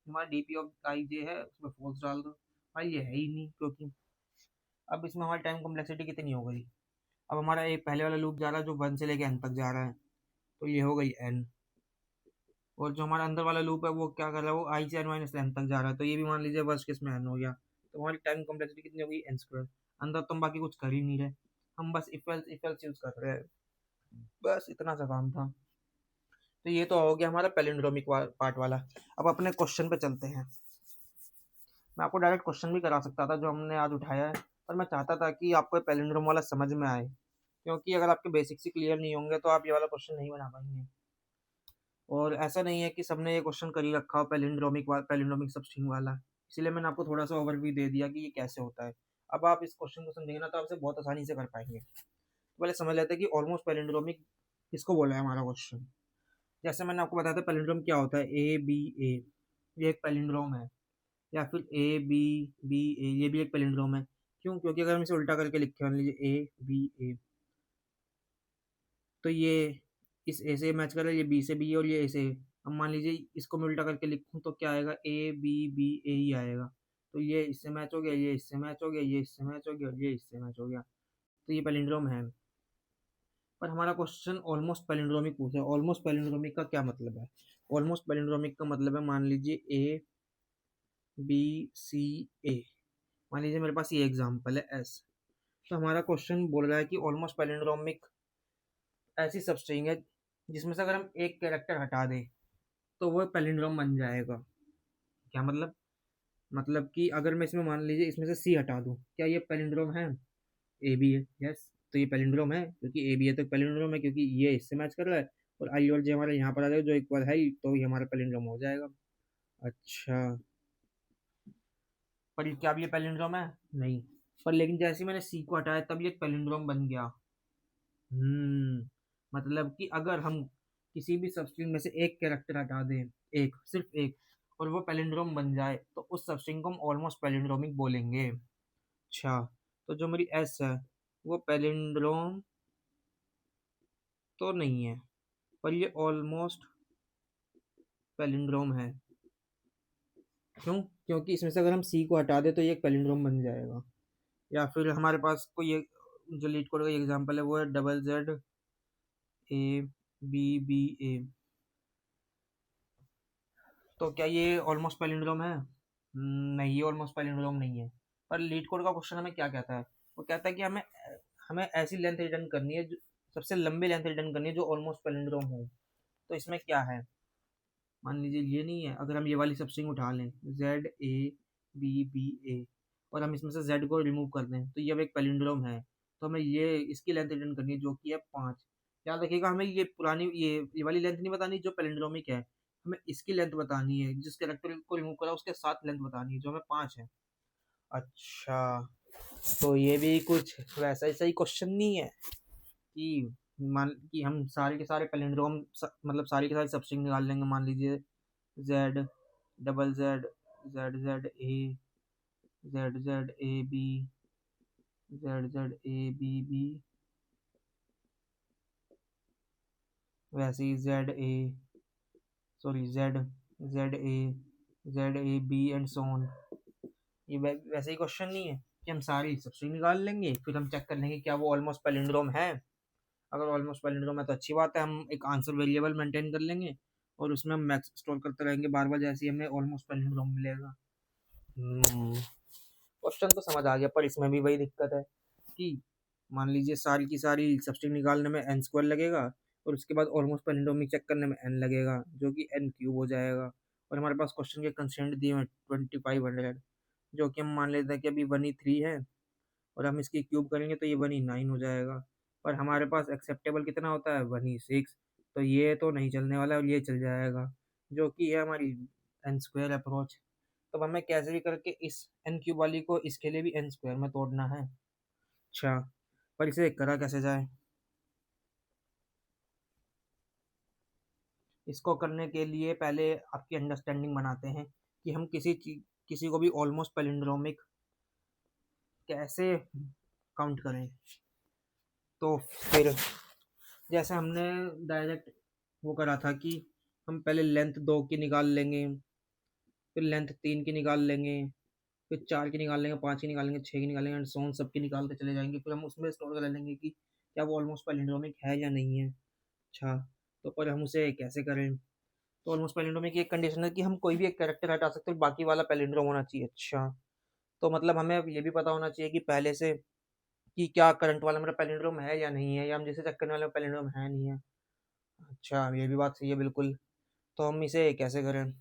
[SPEAKER 1] हमारा डीपी ऑफ आई जे है, उसमें फोर्स डाल दो। भाई ये है ही नहीं, क्योंकि अब इसमें हमारी टाइम कॉम्प्लेक्सिटी कितनी हो गई। अब हमारा एक पहले वाला लूप जा रहा है जो 1 से लेके n तक जा रहा है, तो ये हो गई n। और जो हमारा अंदर वाला लूप है वो क्या कर रहा है, वो आई से n माइनस n तक जा रहा है, तो ये भी मान लीजिए वर्स्ट केस में n हो गया, तो हमारी टाइम कॉम्प्लेक्सिटी कितनी हो गई, n स्क्वायर। अंदर तो हम बाकी कुछ कर ही नहीं रहे, हम बस इफ एल्स यूज कर रहे हैं, बस इतना सा काम था। तो ये तो हो गया हमारा पैलिंड्रोमिक पार्ट वाला। अब अपने क्वेश्चन पे चलते हैं। मैं आपको डायरेक्ट क्वेश्चन भी करा सकता था जो हमने आज उठाया है, पर मैं चाहता था कि आपको पैलिंड्रोम वाला समझ में आए, क्योंकि अगर आपके बेसिक्स ही क्लियर नहीं होंगे तो आप ये वाला क्वेश्चन नहीं बना पाएंगे। और ऐसा नहीं है कि सबने ये क्वेश्चन कर ही रखा हो पैलिंड्रोमिक सबस्ट्रिंग वाला, इसलिए मैंने आपको थोड़ा सा ओवरव्यू दे दिया कि ये कैसे होता है। अब आप इस क्वेश्चन को समझेंगे ना तो आपसे बहुत आसानी से कर पाएंगे। तो पहले समझ लेते हैं कि ऑलमोस्ट पैलिंड्रोमिक किसको बोला है हमारा क्वेश्चन। जैसे मैंने आपको बताया था पैलिंड्रोम क्या होता है, ए बी ए, ये एक पैलिंड्रोम है, या फिर ए बी बी ए, ये भी एक पैलिंड्रोम है। क्यों, क्योंकि अगर हम इसे उल्टा करके लिखे, मान लीजिए ए बी ए, तो ये इस ए से मैच कर रहा है, ये बी से बी है और ये ए से। अब मान लीजिए इसको मैं उल्टा करके लिखूँ तो क्या आएगा, ए बी बी ए ही आएगा। तो ये इससे मैच हो गया, ये इससे मैच हो गया, ये इससे मैच हो गया और ये इससे मैच हो गया, तो ये पैलिंड्रोम है। पर हमारा क्वेश्चन ऑलमोस्ट पैलिंड्रोमिक पूछा है। ऑलमोस्ट पैलिंड्रोमिक का क्या मतलब है, ऑलमोस्ट पैलिंड्रोमिक का मतलब है, मान लीजिए ए बी सी ए, मान लीजिए मेरे पास ये एग्जांपल है एस। तो हमारा क्वेश्चन बोल रहा है कि ऑलमोस्ट पैलिंड्रोमिक ऐसी सबस्ट्रिंग है जिसमें से अगर हम एक कैरेक्टर हटा दें तो वो पैलिंड्रोम बन जाएगा। क्या मतलब, मतलब कि अगर मैं इसमें मान लीजिए इसमें से सी हटा दूं, क्या ये पैलिंड्रोम है, ए बी है, यस, तो ये पैलिंड्रोम है, क्योंकि ए बी है तो पैलिंड्रोम है, क्योंकि ये इससे मैच कर रहा है और आई और जे हमारे यहाँ पर आ जाएगा जो इक्वल है ही, तो ये हमारा पैलिंड्रोम हो जाएगा। अच्छा, पर क्या अब ये पैलिंड्रोम है, नहीं, पर लेकिन जैसे ही मैंने सी को हटाया तब ये पैलिंड्रोम बन गया। मतलब कि अगर हम किसी भी सबस्ट्रिंग में से एक कैरेक्टर हटा दें, एक सिर्फ एक, और वो पैलिंड्रोम बन जाए तो उस सबस्ट्रिंग को हम ऑलमोस्ट पैलिंड्रोमिक बोलेंगे। अच्छा, तो जो मेरी एस है वो पैलिंड्रोम तो नहीं है, पर ये ऑलमोस्ट पैलिंड्रोम है। क्यों, क्योंकि इसमें से अगर हम सी को हटा दें तो ये एक पैलिंड्रोम बन जाएगा। या फिर हमारे पास कोई ये जो लीड कोड का एग्जांपल है वो है double z a b b ए, तो क्या ये ऑलमोस्ट पैलिंड्रोम है, नहीं, ये ऑलमोस्ट पैलिंड्रोम नहीं है। पर लीड कोड का क्वेश्चन हमें क्या कहता है, वो कहता है कि हमें हमें ऐसी लेंथ रिटर्न करनी है, जो सबसे लंबी लेंथ रिटर्न करनी है जो ऑलमोस्ट पैलिंड्रोम हो। तो इसमें क्या है, मान लीजिए ये नहीं है, अगर हम ये वाली सबस्ट्रिंग उठा लें जेड ए बी बी ए, और हम इसमें से जेड को रिमूव कर दें तो ये अब एक पैलिंड्रोम है, तो हमें ये इसकी लेंथ रिटर्न करनी है जो कि है 5। याद रखिएगा, हमें ये पुरानी ये वाली लेंथ नहीं बतानी जो पैलिंड्रोमिक है, हमें इसकी लेंथ बतानी है, जिस कैरेक्टर को रिमूव करा उसके साथ लेंथ बतानी है जो हमें 5 है। अच्छा, तो ये भी कुछ वैसा ही सही क्वेश्चन नहीं है कि मान कि हम सारे के सारे पैलिंड्रोम मतलब सारी के सारी सबस्ट्रिंग निकाल लेंगे, मान लीजिए z double z z z a b z z a b b, वैसे ही z a sorry z z a B and so on. ये वैसे ही क्वेश्चन नहीं है कि हम सारी सबस्ट्रिंग निकाल लेंगे फिर हम चेक कर लेंगे क्या वो ऑलमोस्ट पैलिंड्रोम है। अगर ऑलमोस्ट पैलिंड्रोम है तो अच्छी बात है, हम एक आंसर वेरिएबल मेंटेन कर लेंगे और उसमें हम मैक्स स्टोर करते रहेंगे बार बार, जैसे ही हमें ऑलमोस्ट पैलिंड्रोम मिलेगा। क्वेश्चन तो समझ आ गया, पर इसमें भी वही दिक्कत है कि मान लीजिए सारी की सारी सबस्ट्रिंग निकालने में n स्क्वायर लगेगा और उसके बाद ऑलमोस्ट पैलिंड्रोमिक चेक करने में n लगेगा, जो कि n क्यूब हो जाएगा। और हमारे पास क्वेश्चन के कंस्ट्रेंट दिए हैं 2500, जो कि हम मान लेते हैं कि अभी 1 ही 3 है और हम इसकी क्यूब करेंगे तो ये 1 ही 9 हो जाएगा। पर हमारे पास एक्सेप्टेबल कितना होता है 1 ही 6, तो ये तो नहीं चलने वाला और ये चल जाएगा, जो कि है हमारी n स्क्वायर अप्रोच। तो हमें कैसे भी करके इस n क्यूब वाली को इसके लिए भी n स्क्वायर में तोड़ना है। अच्छा, पर इसे करा कैसे जाए? इसको करने के लिए पहले आपकी अंडरस्टैंडिंग बनाते हैं कि हम किसी को भी ऑलमोस्ट पैलिंड्रोमिक कैसे काउंट करें। तो फिर जैसे हमने डायरेक्ट वो करा था कि हम पहले लेंथ 2 की निकाल लेंगे, फिर लेंथ 3 की निकाल लेंगे, फिर 4 की निकाल लेंगे, 5 की निकालेंगे, 6 की निकालेंगे एंड सो ऑन, सबकी निकालते चले जाएंगे। फिर हम उसमें स्टोर कर लेंगे कि क्या वो ऑलमोस्ट पैलिंड्रोमिक है या नहीं है। अच्छा, तो पर हम उसे कैसे करें? तो ऑलमोस्ट पैलिंड्रोमिक की एक कंडीशन है कि हम कोई भी एक कैरेक्टर हटा सकते हैं, बाकी वाला पैलिंड्रोम होना चाहिए। अच्छा, तो मतलब हमें अब ये भी पता होना चाहिए कि पहले से कि क्या करंट वाला मेरा पैलिंड्रोम है या नहीं है, या हम जिसे चेक करने वाला पैलिंड्रोम है नहीं है। अच्छा, ये भी बात सही है बिल्कुल। तो हम इसे कैसे करें?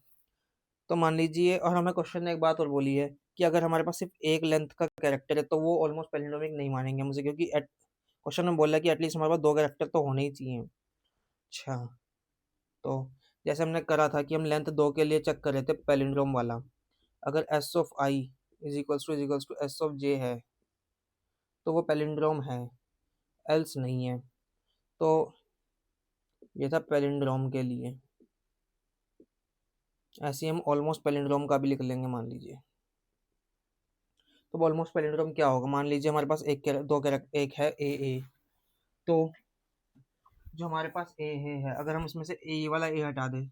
[SPEAKER 1] तो मान लीजिए, और हमें क्वेश्चन ने एक बात और बोली है कि अगर हमारे पास सिर्फ एक लेंथ का कैरेक्टर है तो वो ऑलमोस्ट पैलिंड्रोमिक नहीं मानेंगे मुझे, क्योंकि क्वेश्चन में बोला कि एटलीस्ट हमारे पास 2 कैरेक्टर तो होने ही चाहिए। अच्छा, तो जैसे हमने करा था कि हम लेंथ 2 के लिए चेक कर रहे थे पैलिंड्रोम वाला, अगर s of I is equals to S of जे है तो वो पैलिंड्रोम है, एल्स नहीं है। तो ये था पैलिंड्रोम के लिए। ऐसे ही हम ऑलमोस्ट पैलिंड्रोम का भी लिख लेंगे मान लीजिए। तो ऑलमोस्ट पैलिंड्रोम क्या होगा? मान लीजिए हमारे पास दो कैरेक्टर, एक है ए, तो जो हमारे पास है, अगर हम उसमें से ए वाला ए हटा दें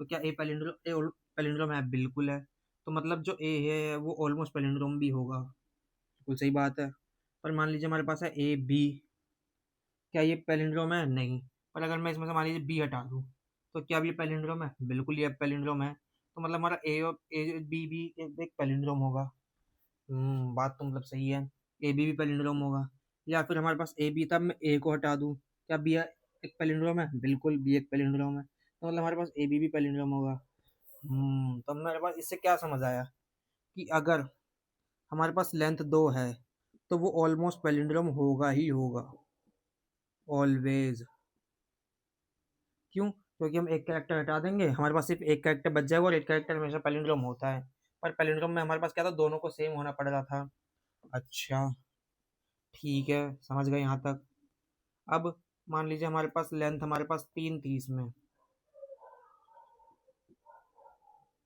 [SPEAKER 1] तो क्या ए पैलिंड्रोम है? बिल्कुल है। तो मतलब जो ए है वो ऑलमोस्ट पैलिंड्रोम भी होगा, बिल्कुल सही बात है। पर मान लीजिए हमारे पास है ए बी, क्या ये पैलिंड्रोम है? नहीं। पर अगर मैं इसमें से मान लीजिए बी हटा दूँ तो क्या अब ये पैलिंड्रोम है? बिल्कुल ये पैलिंड्रोम है। तो मतलब हमारा ए और ए बी भी एक पैलिंड्रोम होगा। बात तो मतलब सही है, ए बी भी पैलिंड्रोम होगा। या फिर हमारे पास ए बी था, मैं ए को हटा दूँ, क्या बी एक पैलिंड्रोम है? बिल्कुल बी एक पैलिंड्रोम है। तो मतलब हमारे पास ए बी भी पैलिंड्रोम होगा। तो मेरे पास इससे क्या समझ आया कि अगर हमारे पास लेंथ 2 है तो वो ऑलमोस्ट पैलिंड्रोम होगा ही होगा, ऑलवेज। क्यों? क्योंकि हम एक कैरेक्टर हटा देंगे, हमारे पास सिर्फ एक कैरेक्टर बच जाएगा और एक कैरेक्टर हमेशा पैलिंड्रोम होता है। पर पैलिंड्रोम में हमारे पास क्या था, दोनों को सेम होना पड़ रहा था। अच्छा, ठीक है, समझ गए यहाँ तक। अब मान लीजिए हमारे पास लेंथ हमारे पास 3 थी इसमें,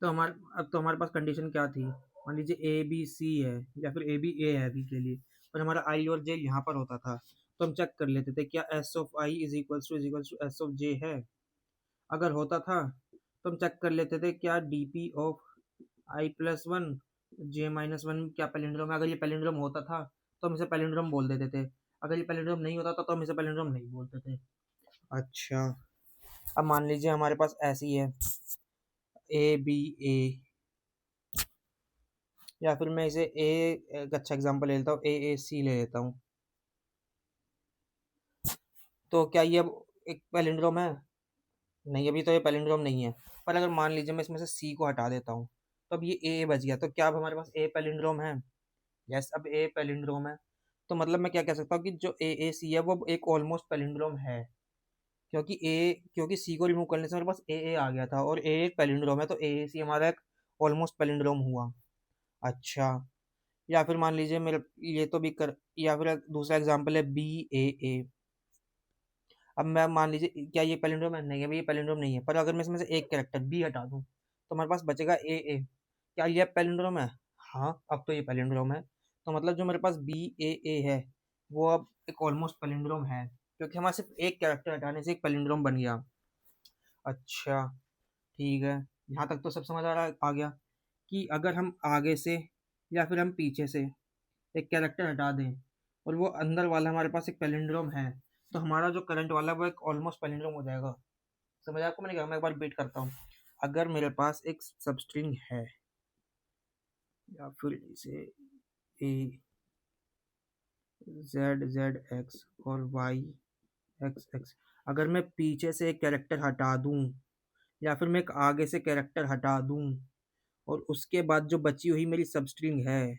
[SPEAKER 1] तो हमारे पास कंडीशन क्या थी? मान लीजिए ए बी सी है या फिर ए बी ए है अभी के लिए, और हमारा आई और जे यहाँ पर होता था, तो हम चेक कर लेते थे क्या S of I is equals to S of जे है। अगर होता था तो हम चेक कर लेते थे क्या D P of i plus one J minus one क्या पैलिंड्रोम है। अगर ये पैलिंड्रोम होता था तो हम इसे पैलिंड्रोम बोल देते थे, अगर ये पैलिंड्रोम नहीं होता था तो हम इसे पैलिंड्रोम नहीं बोलते थे। अच्छा, अब मान लीजिए हमारे पास ऐसी है ए बी ए, या फिर मैं इसे ए एक अच्छा एग्जांपल ले लेता हूँ, ए सी ले लेता हूँ। तो क्या ये अब एक पैलिंड्रोम है? नहीं, अभी तो ये पैलिंड्रोम नहीं है। पर अगर मान लीजिए मैं इसमें से सी को हटा देता हूँ तो अब ये ए बच गया, तो क्या अब हमारे पास ए पैलिंड्रोम है? यस, अब ए पैलिंड्रोम है। तो मतलब मैं क्या कह सकता हूँ कि जो ए सी है वो एक ऑलमोस्ट पैलिंड्रोम है, क्योंकि सी को रिमूव करने से हमारे पास ए आ गया था और ए एक पैलिंड्रोम है, तो ए सी हमारा एक ऑलमोस्ट पैलिंड्रोम हुआ। अच्छा, या फिर मान लीजिए मेरे ये तो भी कर, या फिर दूसरा एग्जांपल है बी ए। अब मैं मान लीजिए क्या ये पैलिंड्रोम है? नहीं है, ये पैलिंड्रोम नहीं है। पर अगर मैं इसमें से एक कैरेक्टर बी हटा दूं तो हमारे पास बचेगा ए। क्या ये पैलिंड्रोम है? हाँ, अब तो ये पैलिंड्रोम है। तो मतलब जो मेरे पास बी ए है वो अब एक ऑलमोस्ट पैलिंड्रोम है, क्योंकि हमारा सिर्फ एक कैरेक्टर हटाने से एक पैलिंड्रोम बन गया। अच्छा, ठीक है, यहाँ तक तो सब समझ आ गया कि अगर हम आगे से या फिर हम पीछे से एक कैरेक्टर हटा दें और वो अंदर वाला हमारे पास एक पैलिंड्रोम है, तो हमारा जो करंट वाला है वो एक ऑलमोस्ट पैलिंड्रोम हो जाएगा। समझ आपको? मैंने कहा मैं एक बार बीट करता हूँ। अगर मेरे पास एक सबस्ट्रिंग है, या फिर इसे ए जेड जेड एक्स और वाई एक्स एक्स। अगर मैं पीछे से एक कैरेक्टर हटा दूं या फिर मैं एक आगे से कैरेक्टर हटा दूं और उसके बाद जो बची हुई मेरी सबस्ट्रिंग है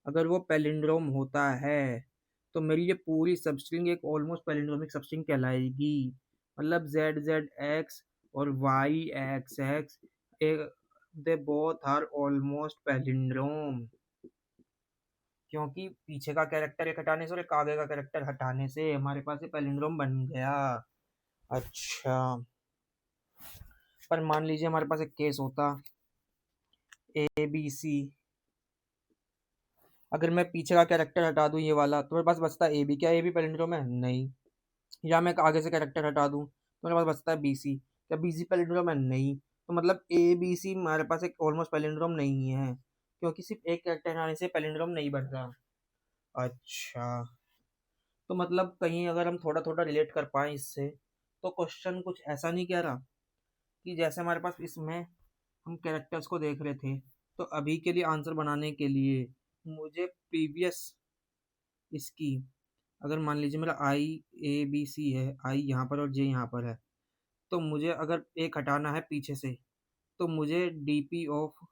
[SPEAKER 1] अगर वो पैलिंड्रोम होता है तो मेरी ये पूरी सबस्ट्रिंग एक ऑलमोस्ट पैलिंड्रोमिक सबस्ट्रिंग कहलाएगी। मतलब जेड जेड एक्स और y x x they both are almost palindrome, क्योंकि पीछे का कैरेक्टर एक हटाने से और एक आगे का कैरेक्टर हटाने से हमारे पास ये पैलिंड्रोम बन गया। अच्छा, पर मान लीजिए हमारे पास एक केस होता ए बी सी। अगर मैं पीछे का कैरेक्टर हटा दूं ये वाला तो मेरे पास बचता है ए बी। क्या ए बी पैलिंड्रोम है? नहीं। या मैं आगे से कैरेक्टर हटा दूं तो मेरे पास बचता है बी सी। क्या बी सी पैलिंड्रोम है? नहीं। तो मतलब ए बी सी हमारे पास एक ऑलमोस्ट पैलिंड्रोम नहीं है, क्योंकि सिर्फ एक कैरेक्टर हटाने से पैलिंड्रोम नहीं बन रहा। अच्छा, तो मतलब कहीं अगर हम थोड़ा थोड़ा रिलेट कर पाए इससे, तो क्वेश्चन कुछ ऐसा नहीं कह रहा कि जैसे हमारे पास इसमें हम कैरेक्टर्स को देख रहे थे, तो अभी के लिए आंसर बनाने के लिए मुझे प्रीवियस इसकी, अगर मान लीजिए मेरा आई ए बी सी है, आई यहाँ पर और जे यहाँ पर है, तो मुझे अगर एक हटाना है पीछे से तो मुझे D P of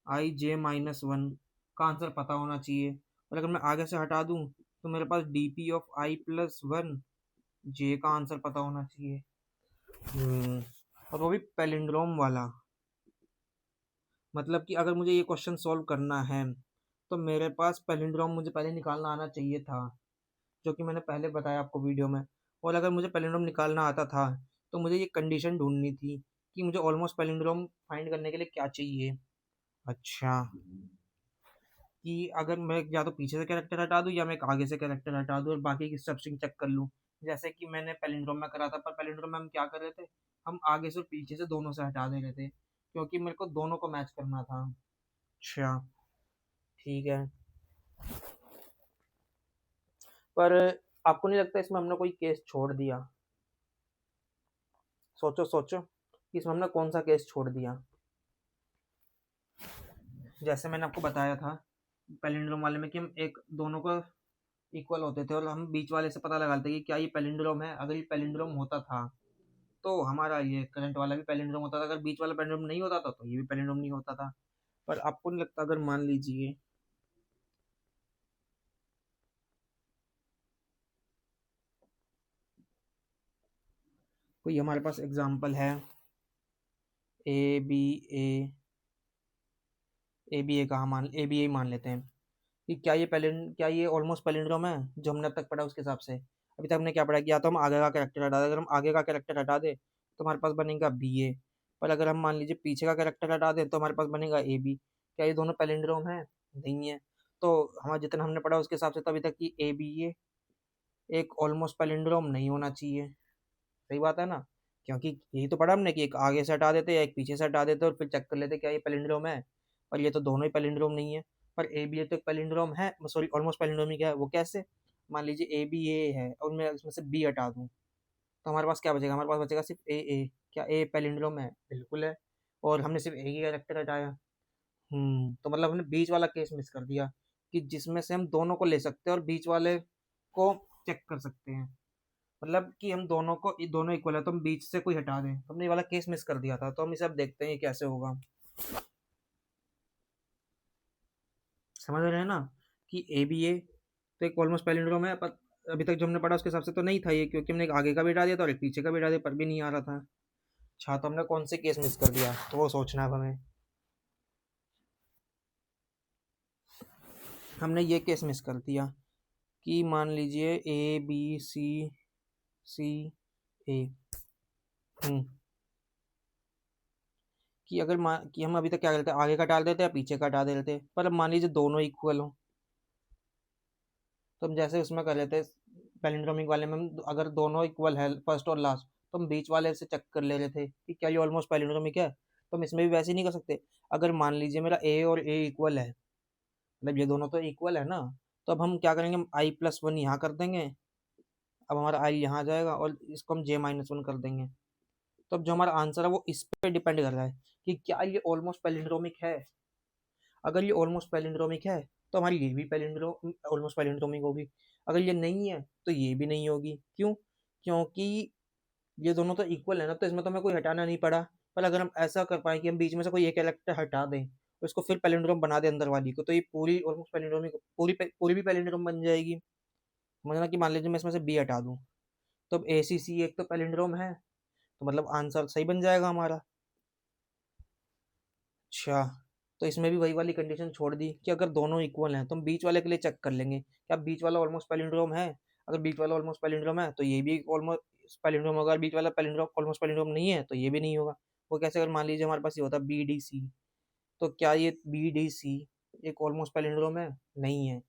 [SPEAKER 1] I j minus one का आंसर पता होना चाहिए। और अगर मैं आगे से हटा दूं तो मेरे पास d P of i plus one j का आंसर पता होना चाहिए। और वो भी पैलिंड्रोम वाला। मतलब कि अगर मुझे ये क्वेश्चन सॉल्व करना है तो मेरे पास पैलिंड्रोम मुझे पहले निकालना आना चाहिए था, जो कि मैंने पहले बताया आपको वीडियो में। और अगर मुझे पैलिंड्रोम निकालना आता था तो मुझे ये कंडीशन ढूंढनी थी कि मुझे ऑलमोस्ट पैलिंड्रोम फाइंड करने के लिए क्या चाहिए। अच्छा, कि अगर मैं या तो पीछे से कैरेक्टर हटा दूं या मैं एक आगे से कैरेक्टर हटा दूं और बाकी की सबस्ट्रिंग चेक कर लूं, जैसे कि मैंने पैलिंड्रोम में करा था। पर पैलिंड्रोम में हम क्या कर रहे थे, हम आगे से और पीछे से दोनों से हटा दे रहे थे, क्योंकि मेरे को दोनों को मैच करना था। अच्छा, ठीक है। पर आपको नहीं लगता इसमें हमने कोई केस छोड़ दिया? सोचो सोचो कि इसमें हमने कौन सा केस छोड़ दिया। जैसे मैंने आपको बताया था पैलिंड्रोम वाले में कि हम एक दोनों को इक्वल होते थे और हम बीच वाले से पता लगा लेते कि क्या ये पैलिंड्रोम है। अगर ये पैलिंड्रोम होता था तो हमारा ये करंट वाला भी पैलिंड्रोम होता था। अगर बीच वाला पैलिंड्रोम नहीं होता था तो ये भी पैलिंड्रोम नहीं होता था। पर आपको नहीं लगता, अगर मान लीजिए कोई हमारे पास एग्जांपल है ए बी ए कहाँ मान ए बी ए मान लेते हैं कि क्या ये ऑलमोस्ट पैलिंड्रोम है जो हमने अब तक पढ़ा उसके हिसाब से। अभी तक हमने क्या पढ़ा कि या तो हम आगे का कैरेक्टर हटा दें। अगर हम आगे का कैरेक्टर हटा दें तो हमारे पास बनेगा बी ए। पर अगर हम मान लीजिए पीछे का कैरेक्टर हटा दें तो हमारे पास बनेगा ए बी। क्या ये दोनों पैलिंड्रोम है? नहीं है। तो हमारा जितना हमने पढ़ा उसके हिसाब से तो अभी तक कि ए बी ए एक ऑलमोस्ट पैलिंड्रोम नहीं होना चाहिए। सही बात है ना? क्योंकि यही तो पढ़ा हमने कि एक आगे से हटा देते या एक पीछे से हटा देते और फिर चेक कर लेते क्या ये पैलिंड्रोम है। पर ये तो दोनों ही पैलिंड्रोम नहीं है। पर ए बी ए तो एक पैलिंड्रोम है, सॉरी ऑलमोस्ट पैलिंड्रोम ही क्या है वो कैसे? मान लीजिए ए बी ए है और मैं उसमें से बी हटा दूं तो हमारे पास क्या बचेगा? हमारे पास बचेगा सिर्फ ए। क्या ए पैलिंड्रोम है? बिल्कुल है। और हमने सिर्फ एक ही कैरेक्टर हटाया। तो मतलब हमने बीच वाला केस मिस कर दिया कि जिसमें से हम दोनों को ले सकते हैं और बीच वाले को चेक कर सकते हैं। मतलब कि हम दोनों को दोनों इक्वल है तो हम बीच से कोई हटा दें, तो हमने ये वाला केस मिस कर दिया था। तो हम इसे अब देखते हैं ये कैसे होगा। समझ रहे हैं ना कि ए बी ए तो एक ऑलमोस्ट पैलिंड्रोम है। पर अभी तक जो हमने पढ़ा उसके हिसाब से तो नहीं था ये, क्योंकि हमने एक आगे का भी हटा दिया था और एक पीछे का भी हटा दिया पर भी नहीं आ रहा था। अच्छा, तो हमने कौन से केस मिस कर दिया तो वो सोचना है अब हमें। हमने ये केस मिस कर दिया कि मान लीजिए ए बी सी सी ए कि अगर मान कि हम अभी तक क्या करते हैं, आगे का टाल देते या पीछे का हटा देते। पर अब मान लीजिए दोनों इक्वल हो तो हम जैसे उसमें कर लेते पैलिंड्रोमिक वाले में, हम अगर दोनों इक्वल है फर्स्ट और लास्ट तो हम बीच वाले से चेक कर ले रहे थे कि क्या ये ऑलमोस्ट पैलिंड्रोमिक है। तो हम इसमें भी वैसे ही नहीं कर सकते। अगर मान लीजिए मेरा ए और ए इक्वल है, मतलब ये दोनों तो इक्वल है ना, तो अब हम क्या करेंगे, हम आई प्लस वन यहाँ कर देंगे। अब हमारा आई यहाँ आ जाएगा और इसको हम जे माइनस वन कर देंगे। तो अब जो हमारा आंसर है वो इस पे डिपेंड कर रहा है कि क्या ये ऑलमोस्ट पैलिंड्रोमिक है। अगर ये ऑलमोस्ट पैलिंड्रोमिक है तो हमारी ये भी ऑलमोस्ट पैलिंड्रोमिक होगी। अगर ये नहीं है तो ये भी नहीं होगी। क्यों? क्योंकि ये दोनों तो इक्वल है ना, तो इसमें तो हमें कोई हटाना नहीं पड़ा। पर अगर हम ऐसा कर पाएँ कि हम बीच में से कोई एक कैरेक्टर हटा दें, और इसको फिर पैलिंड्रोम बना दें अंदर वाली को, तो ये पूरी ऑलमोस्ट पैलिंड्रोमिक पूरी भी पैलिंड्रोम बन जाएगी। समझना कि मान लीजिए मैं इसमें से बी हटा दूँ, तो अब ACC एक तो पैलिंड्रोम है, तो मतलब आंसर सही बन जाएगा हमारा। अच्छा, तो इसमें भी वही वाली कंडीशन छोड़ दी कि अगर दोनों इक्वल हैं तो हम बीच वाले के लिए चेक कर लेंगे, क्या बीच वाला ऑलमोस्ट पैलिंड्रोम है? अगर बीच वाला ऑलमोस्ट पैलिंड्रोम है तो ये भी ऑलमोस्ट पैलिंड्रोम होगा, अगर बीच वाला पैलिंड्रोम ऑलमोस्ट पैलिंड्रोम नहीं है तो ये भी नहीं होगा। वो कैसे? अगर मान लीजिए हमारे पास ये होता BDC, तो क्या ये BDC एक ऑलमोस्ट पैलिंड्रोम है? नहीं है।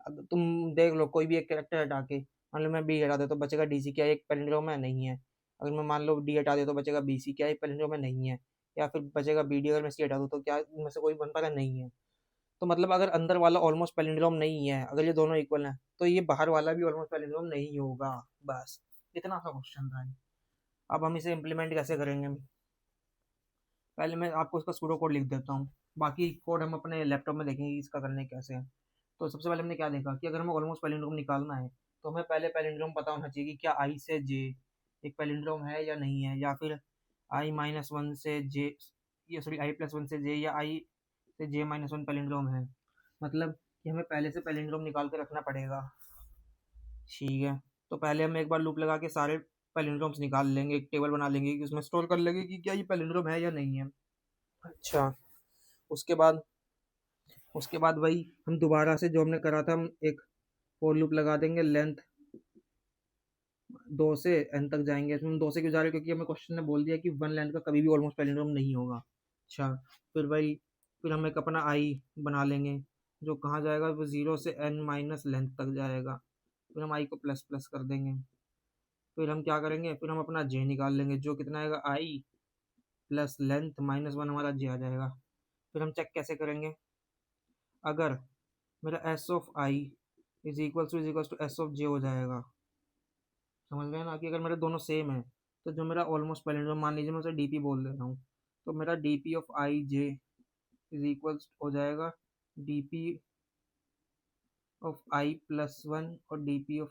[SPEAKER 1] अब तुम देख लो कोई भी एक कैरेक्टर हटा के, मान लो मैं बी हटा दे तो बचेगा DC, क्या एक पैलिंड्रोम है? नहीं है। अगर मैं मान लो डी हटा दे तो बचेगा BC, क्या एक पैलिंड्रोम है? नहीं है। या फिर बचेगा BD, अगर मैं C हटा दूँ तो क्या इनमें से कोई बन पाएगा? नहीं है। तो मतलब अगर अंदर वाला ऑलमोस्ट पैलिंड्रोम नहीं है, अगर ये दोनों इक्वल हैं, तो ये बाहर वाला भी ऑलमोस्ट पैलिंड्रोम नहीं होगा। बस इतना सा क्वेश्चन था ये। अब हम इसे इम्प्लीमेंट कैसे करेंगे? पहले मैं आपको इसका सूडो कोड लिख देता हूँ, बाकी कोड हम अपने लैपटॉप में देखेंगे कि इसका करने कैसे है। तो सबसे पहले हमने क्या देखा कि अगर हमें ऑलमोस्ट पैलिंड्रोम निकालना है तो हमें पहले पैलिंड्रोम पता होना चाहिए कि क्या I से J एक पैलिंड्रोम है या नहीं है, या फिर I-1 से J, या सॉरी I+1 से J या I से J-1 पैलिंड्रोम है। मतलब कि हमें पहले से पैलिंड्रोम निकाल के रखना पड़ेगा। ठीक है, तो पहले हम एक बार लूप लगा के सारे पैलिंड्रोम्स निकाल लेंगे, एक टेबल बना लेंगे कि उसमें स्टोर कर लेंगे कि क्या ये पैलिंड्रोम है या नहीं है। अच्छा, उसके बाद वही हम दोबारा से जो हमने करा था, हम एक फोर लूप लगा देंगे, लेंथ 2 से n तक जाएंगे। इसमें हम 2 से क्यों जा रहे हैं? क्योंकि हमें क्वेश्चन ने बोल दिया कि 1 लेंथ का कभी भी ऑलमोस्ट पैलिंड्रोम नहीं होगा। अच्छा, फिर वही फिर हम एक अपना I बना लेंगे जो कहाँ जाएगा, वो 0 से n माइनस लेंथ तक जाएगा। फिर हम I को प्लस प्लस कर देंगे। फिर हम क्या करेंगे? फिर हम अपना J निकाल लेंगे, जो कितना आएगा, I प्लस लेंथ -1 हमारा J आ जाएगा। फिर हम चेक कैसे करेंगे? अगर मेरा S of I is equal to S of J हो जाएगा। समझ रहे हैं ना, कि अगर मेरे दोनों सेम है तो जो मेरा ऑलमोस्ट पैलिंड्रोम, मान लीजिए मैं उसे DP बोल दे रहा हूँ, तो मेरा DP of I J is equal हो जाएगा DP ऑफ I+1 और DP ऑफ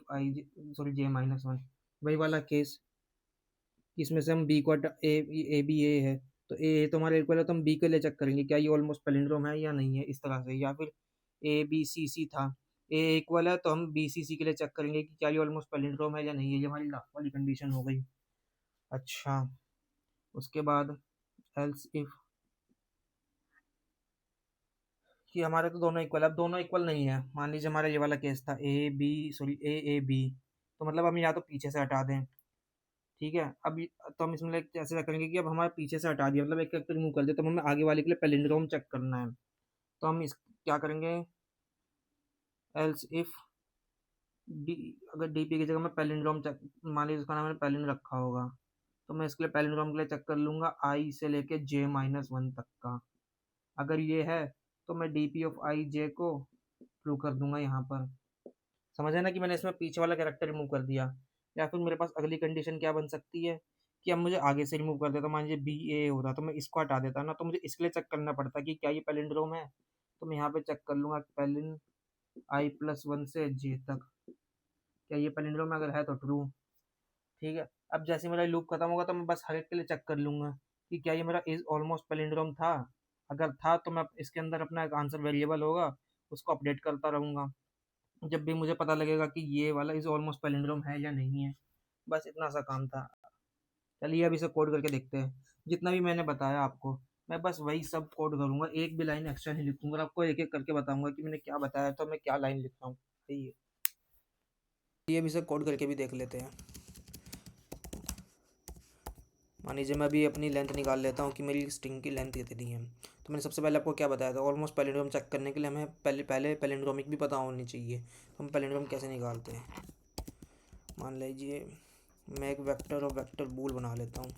[SPEAKER 1] J-1। वही वाला केस, इसमें से हम बी को ए बी ए है, तो ए तो हमारा इक्वल है, तो हम बी के लिए चेक करेंगे क्या ये ऑलमोस्ट पैलिंड्रोम है या नहीं है, इस तरह से। या फिर ABCC था, ए इक्वल है तो हम BCC के लिए चेक करेंगे कि क्या ये ऑलमोस्ट पैलिंड्रोम है या नहीं है। ये हमारी लास्ट वाली कंडीशन हो गई। अच्छा, उसके बाद एल्स इफ कि हमारे तो दोनों इक्वल है। अब दोनों इक्वल नहीं है, मान लीजिए हमारा ये वाला केस था ए बी, तो मतलब हम या तो पीछे से हटा दें। ठीक है, तो हम इसमें ऐसे करेंगे कि अब हमारे पीछे से हटा दिया, मतलब एक कैरेक्टर रिमूव कर दिया, तो हमें आगे वाले के लिए पैलिंड्रोम चेक करना है। तो हम इस क्या करेंगे? एल्स इफ डी, अगर DP की जगह मैं पैलिंड्रोम चेक, मान लीजिए उसका नाम मैंने पैलिन रखा होगा, तो मैं इसके लिए पैलिंड्रोम के लिए चेक कर लूँगा I से लेके J-1 तक का। अगर ये है तो मैं DP ऑफ I J को प्रूव कर दूंगा यहाँ पर। समझे ना कि मैंने इसमें पीछे वाला कैरेक्टर रिमूव कर दिया। या फिर मेरे पास अगली कंडीशन क्या बन सकती है कि अब मुझे आगे से रिमूव कर देता, मान लीजिए BA हो रहा तो मैं इसको हटा देता ना, तो मुझे इसके लिए चेक करना पड़ता कि क्या ये पैलिंड्रोम है। तो मैं यहाँ पे चेक कर लूँगा कि पैलिन I+1 से J तक, क्या ये पैलिंड्रोम है? अगर है तो ट्रू। ठीक है, अब जैसे मेरा लूप खत्म होगा तो मैं बस हर एक के लिए चेक कर लूँगा कि क्या ये मेरा इज ऑलमोस्ट पैलिंड्रोम था। अगर था तो मैं इसके अंदर अपना एक आंसर वेरिएबल होगा, उसको अपडेट करता रहूँगा जब भी मुझे पता लगेगा कि ये वाला इज ऑलमोस्ट पैलिंड्रोम है या नहीं है। बस इतना सा काम था। चलिए अब इसे कोड करके देखते हैं। जितना भी मैंने बताया आपको, मैं बस वही सब कोड करूँगा, एक भी लाइन एक्स्ट्रा नहीं लिखूँगा, और आपको एक एक करके बताऊँगा कि मैंने क्या बताया तो मैं क्या लाइन लिख रहा हूँ। सही है, ये भी इसे कोड करके भी देख लेते हैं। मान लीजिए मैं अभी अपनी लेंथ निकाल लेता हूँ कि मेरी स्ट्रिंग की लेंथ कितनी है। तो मैंने सबसे पहले आपको क्या बताया था, ऑलमोस्ट पैलिंड्रोम चेक करने के लिए हमें पहले पैलिंड्रोमिक भी पता होनी चाहिए। तो हम पैलिंड्रोम कैसे निकालते हैं? मान लीजिए मैं एक वेक्टर और वेक्टर बूल बना लेता हूँ,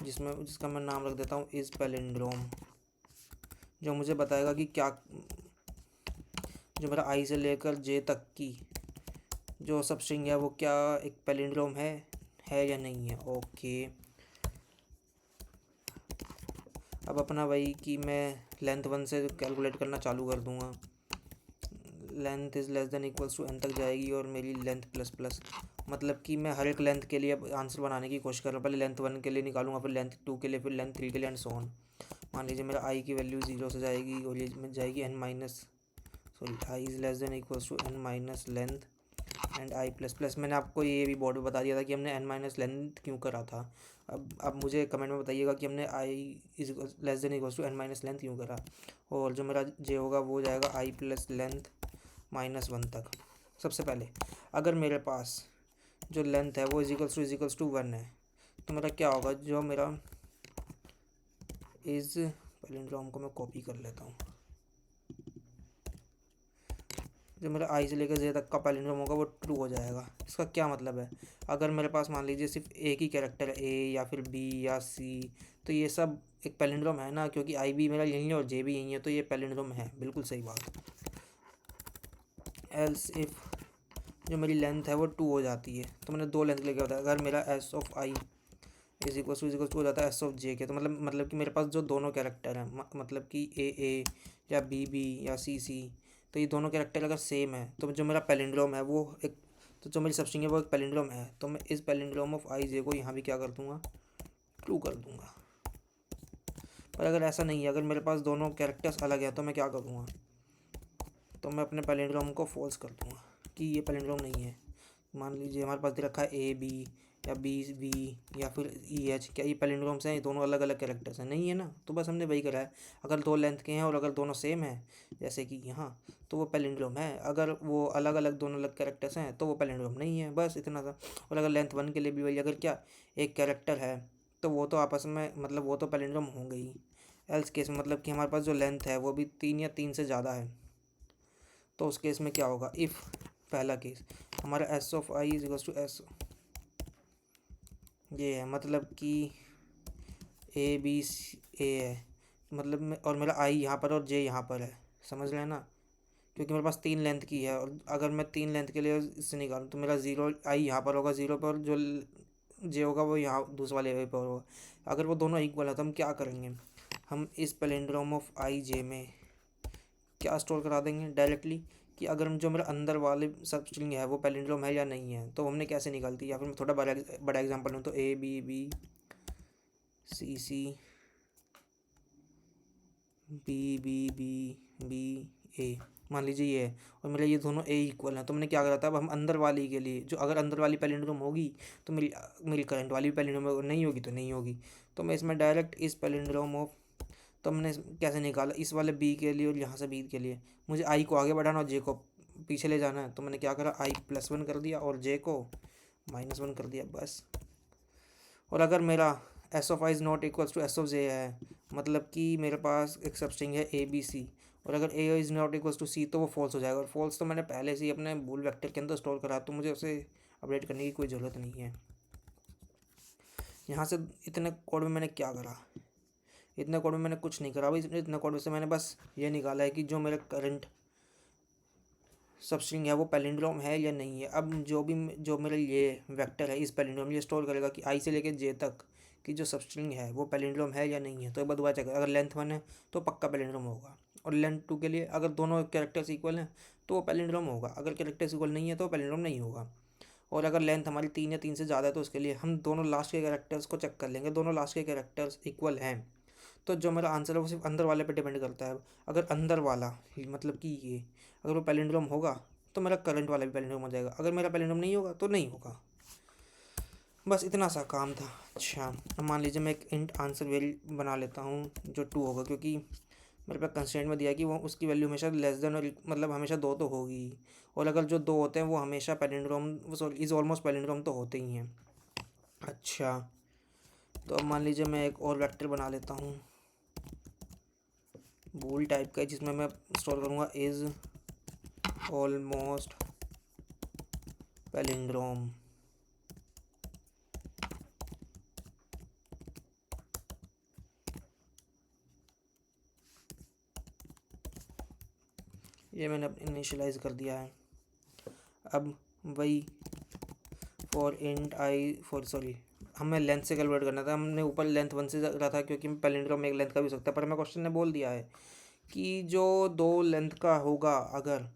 [SPEAKER 1] जिसका मैं नाम रख देता हूँ इस पैलिंड्रोम, जो मुझे बताएगा कि क्या जो मेरा I से लेकर J तक की जो सब स्ट्रिंग है वो क्या एक पैलिंड्रोम है या नहीं है। ओके, अब अपना वही कि मैं लेंथ 1 से कैलकुलेट करना चालू कर दूँगा। Length is less than equals to n तक जाएगी और मेरी लेंथ प्लस प्लस, मतलब कि मैं हर एक लेंथ के लिए अब आंसर बनाने की कोशिश कर रहा हूँ। पहले लेंथ 1 के लिए निकालूंगा, फिर लेंथ 2 के लिए, फिर लेंथ 3 के लिए एंड सो ऑन। मान लीजिए मेरा आई की वैल्यू 0 से जाएगी और ये में जाएगी n minus, sorry I is less than equals to n minus length and I plus plus. मैंने आपको ये भी बोर्ड में बता दिया था कि हमने n माइनस लेंथ क्यों करा था। अब मुझे कमेंट में बताइएगा कि हमने i is less than equals to n minus length क्यों करा। और जो मेरा जे होगा वो हो जाएगा आई प्लस लेंथ -1 तक। सबसे पहले अगर मेरे पास जो लेंथ है वो इज इक्वल्स टू 1 है, तो मेरा क्या होगा, जो मेरा इज़ पैलिंड्रोम को मैं कॉपी कर लेता हूँ। जो मेरा आई से लेकर जे तक का पैलिंड्रोम होगा वो ट्रू हो जाएगा। इसका क्या मतलब है, अगर मेरे पास मान लीजिए सिर्फ एक ही कैरेक्टर है ए या फिर बी या सी, तो ये सब एक पैलिंड्रोम है ना, क्योंकि आई भी मेरा यही है और जे भी यही है, तो ये पैलिंड्रोम है। बिल्कुल सही बात। एल्स इफ़ जो मेरी लेंथ है वो 2 हो जाती है, तो मैंने 2 लेंथ लेके होता है। अगर मेरा S of I is equal to हो जाता है एस ऑफ जे के, तो मतलब कि मेरे पास जो दोनों कैरेक्टर हैं, मतलब कि ए या बी या सी, तो ये दोनों कैरेक्टर अगर सेम है तो जो मेरा पैलिंड्रोम है वो एक, तो जो मेरी सबस्ट्रिंग है वो एक पैलिंड्रोम है, तो मैं इस पैलिंड्रोम ऑफ आई जे को यहाँ भी क्या कर दूँगा, ट्रू कर दूँगा। पर अगर ऐसा नहीं है, अगर मेरे पास दोनों कैरेक्टर्स अलग हैं, तो मैं क्या करूँगा, तो मैं अपने पैलिंड्रोम को फॉल्स कर दूँगा कि ये पैलिंड्रोम नहीं है। मान लीजिए हमारे पास दे रखा है ए बी या बी वी या फिर ई एच, क्या ये पैलिंड्रोम्स हैं, ये दोनों अलग अलग कैरेक्टर्स हैं, नहीं है ना। तो बस हमने वही करा है, अगर 2 लेंथ के हैं और अगर दोनों सेम हैं जैसे कि यहाँ, तो वो पैलिंड्रोम है। अगर वो अलग अलग दोनों अलग कैरेक्टर्स हैं तो वो पैलिंड्रोम नहीं है, बस इतना सा। और अगर लेंथ 1 के लिए भी वही, अगर क्या एक कैरेक्टर है तो वो तो आपस में, मतलब वो तो पैलिंड्रोम होंगे ही। एल्स केस में मतलब कि हमारे पास जो लेंथ है वो भी 3 या 3 से ज़्यादा है, तो उस केस में क्या होगा, इफ़ पहला केस हमारा S of I is equals to S, ये है मतलब कि ए बी ए है, मतलब और मेरा आई यहाँ पर और जे यहाँ पर है, समझ लेना। क्योंकि मेरे पास 3 लेंथ की है और अगर मैं 3 लेंथ के लिए इससे निकालूँ तो मेरा ज़ीरो आई यहाँ पर होगा 0 पर, जो जे होगा वो यहाँ दूसरे वाले पर होगा। अगर वो दोनों इक्वल है तो हम क्या करेंगे, हम इस पैलिंड्रोम ऑफ आई जे में क्या स्टोर करा देंगे डायरेक्टली, कि अगर जो मेरा अंदर वाले सब स्ट्रिंग है वो पैलिंड्रोम है या नहीं है, तो हमने कैसे निकालती। या फिर मैं थोड़ा बड़ा एग्जांपल लूँ तो ए बी सी बी ए, मान लीजिए ये है और मेरा ये दोनों ए इक्वल हैं, तो मैंने क्या करा था, अब हम अंदर वाली के लिए, जो अगर अंदर वाली पैलिंड्रोम होगी तो मेरी मेरी करंट वाली पैलिंड्रोम नहीं होगी तो नहीं होगी, तो मैं इसमें डायरेक्ट इस पैलिंड्रोम ऑफ, तो हमने कैसे निकाला, इस वाले बी के लिए और यहाँ से बी के लिए मुझे आई को आगे बढ़ाना और जे को पीछे ले जाना है, तो मैंने क्या करा, आई +1 कर दिया और जे को -1 कर दिया, बस। और अगर मेरा S of i is not equals to S of जे है, मतलब कि मेरे पास एक सबस्ट्रिंग है ए बी सी, और अगर a is not equals to c तो वो फॉल्स हो जाएगा, और फॉल्स तो मैंने पहले से ही अपने बूल वेक्टर के अंदर स्टोर करा, तो मुझे उसे अपडेट करने की कोई ज़रूरत नहीं है। यहाँ से इतने कोड में मैंने क्या करा, इतने कोड में मैंने कुछ नहीं करा भाई, इतने कोड से मैंने बस ये निकाला है कि जो मेरा करंट सबस्ट्रिंग है वो पैलिंड्रोम है या नहीं है। अब जो मेरा ये वेक्टर है इस पैलिंड्रोम, ये स्टोर करेगा कि आई से लेकर जे तक की जो सबस्ट्रिंग है वो पैलिंड्रोम है या नहीं है, तो एक बार दोबारा चेक, अगर लेंथ 1 है तो पक्का पैलिंड्रोम होगा, और लेंथ 2 के लिए अगर दोनों कैरेक्टर्स इक्वल हैं तो वो पैलिंड्रोम होगा, अगर कैरेक्टर्स इक्वल नहीं है तो पैलिंड्रोम नहीं होगा। और अगर लेंथ हमारी 3 या 3 से ज़्यादा है तो उसके लिए हम दोनों लास्ट के कैरेक्टर्स को चेक कर लेंगे, दोनों लास्ट के कैरेक्टर्स इक्वल हैं तो जो मेरा आंसर है वो सिर्फ अंदर वाले पे डिपेंड करता है। अगर अंदर वाला मतलब कि ये अगर वो पैलिंड्रोम होगा तो मेरा करंट वाला भी पैलिंड्रोम हो जाएगा, अगर मेरा पैलिंड्रोम नहीं होगा तो नहीं होगा। बस इतना सा काम था। अच्छा, अब मान लीजिए मैं एक इंट आंसर वेरी बना लेता हूँ जो 2 होगा, क्योंकि मेरे पास कंस्ट्रेंट में दिया कि वो उसकी वैल्यू हमेशा लेस देन और मतलब हमेशा 2 तो होगी, और अगर जो 2 होते हैं वो हमेशा palindrome, sorry is almost palindrome तो होते ही हैं। अच्छा, तो अब मान लीजिए मैं एक और वेक्टर बना लेता हूँ बूल टाइप का, जिसमें मैं स्टोर करूँगा इज़ ऑलमोस्ट पैलिंड्रोम। ये मैंने इनिशियलाइज कर दिया है। अब वही हमें लेंथ से कैलकुलेट करना था, हमने ऊपर लेंथ 1 से रखा था क्योंकि पैलिंड्रोम एक लेंथ का भी हो सकता है, पर हमें क्वेश्चन ने बोल दिया है कि जो 2 लेंथ का होगा, अगर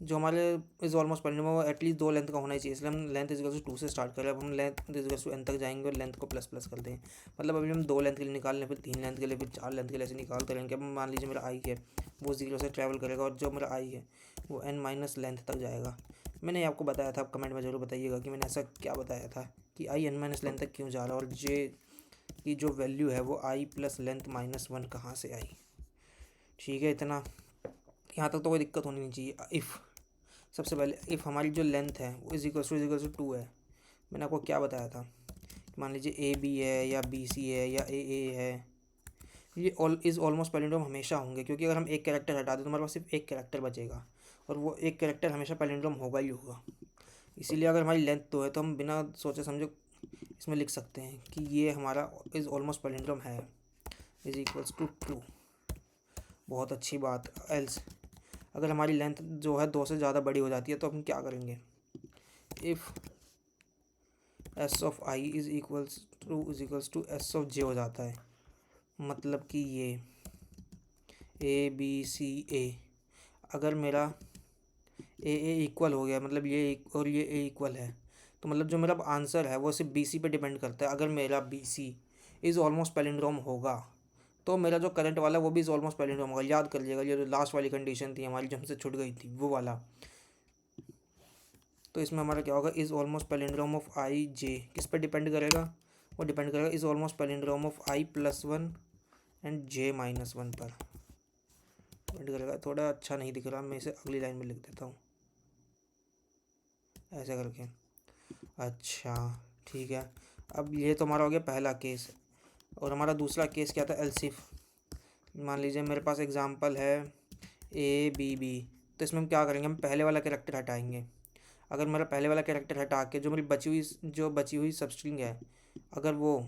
[SPEAKER 1] जो हमारे इज ऑलमोस्ट पैलिंड्रोम वो एटलीस्ट 2 लेंथ का होना ही चाहिए, इसलिए हम लेंथ इज 2 से स्टार्ट करें। अब हम लेंथ इज एन तक जाएंगे और लेंथ को प्लस प्लस कर देंगे। मतलब अभी हम 2 लेंथ के लिए निकाल लें, फिर 3 लेंथ के लिए, फिर 4 लेंथ के लिए ऐसे निकालते रहेंगे। अब मान लीजिए मेरा आई है वो 0 से ट्रैवल करेगा और जो मेरा आई है वो n माइनस लेंथ तक जाएगा। मैंने आपको बताया था, आप कमेंट में ज़रूर बताइएगा कि मैंने ऐसा क्या बताया था कि आई n माइनस लेंथ तक क्यों जा रहा है, और जे की जो वैल्यू है वो आई प्लस लेंथ -1 कहाँ से आई। ठीक है, इतना यहाँ तक तो कोई दिक्कत होनी नहीं चाहिए। इफ़ सबसे पहले इफ़ हमारी जो लेंथ है वो इज इक्वल टू 2 है। मैंने आपको क्या बताया था, मान लीजिए ए बी है या बी सी है या ए है, ये इज़ ऑलमोस्ट पैलिंड्रोम हमेशा होंगे, क्योंकि अगर हम एक कैरेक्टर हटा दें तो हमारे पास सिर्फ एक कैरेक्टर बचेगा और वो एक कैरेक्टर हमेशा पैलिंड्रोम होगा ही होगा। इसीलिए अगर हमारी लेंथ 2 है तो हम बिना सोचे समझे इसमें लिख सकते हैं कि ये हमारा इज़ ऑलमोस्ट पैलिंड्रोम है, इज इक्वल्स टू ट्रू। बहुत अच्छी बात। एल्स अगर हमारी लेंथ जो है 2 से ज़्यादा बड़ी हो जाती है तो हम क्या करेंगे, if s of I is equals to S of j हो जाता है। मतलब कि ये ए बी सी ए, अगर मेरा ए इक्वल हो गया, मतलब ये और ये ए इक्वल है, तो मतलब जो मेरा आंसर है वो सिर्फ बी सी पे डिपेंड करता है। अगर मेरा B C is almost palindrome होगा तो मेरा जो करंट वाला वो भी इज़ ऑलमोस्ट पैलिंड्रोम होगा। याद कर लीजिएगा, ये जो लास्ट वाली कंडीशन थी हमारी जो हमसे छूट गई थी वो वाला। तो इसमें हमारा क्या होगा, is almost palindrome of I j किस पे डिपेंड करेगा, वो डिपेंड करेगा is almost palindrome of i +1 and j -1 पर डिपेंड करेगा। थोड़ा अच्छा नहीं दिख रहा, मैं इसे अगली लाइन में लिख देता हूँ ऐसे करके। अच्छा ठीक है, अब ये तो हमारा हो गया पहला केस। और हमारा दूसरा केस क्या था, एलसिफ। मान लीजिए मेरे पास एग्जांपल है ए बी बी, तो इसमें हम क्या करेंगे, हम पहले वाला कैरेक्टर हटाएंगे। अगर मेरा पहले वाला कैरेक्टर हटा के जो मेरी बची हुई सबस्ट्रिंग है, अगर वो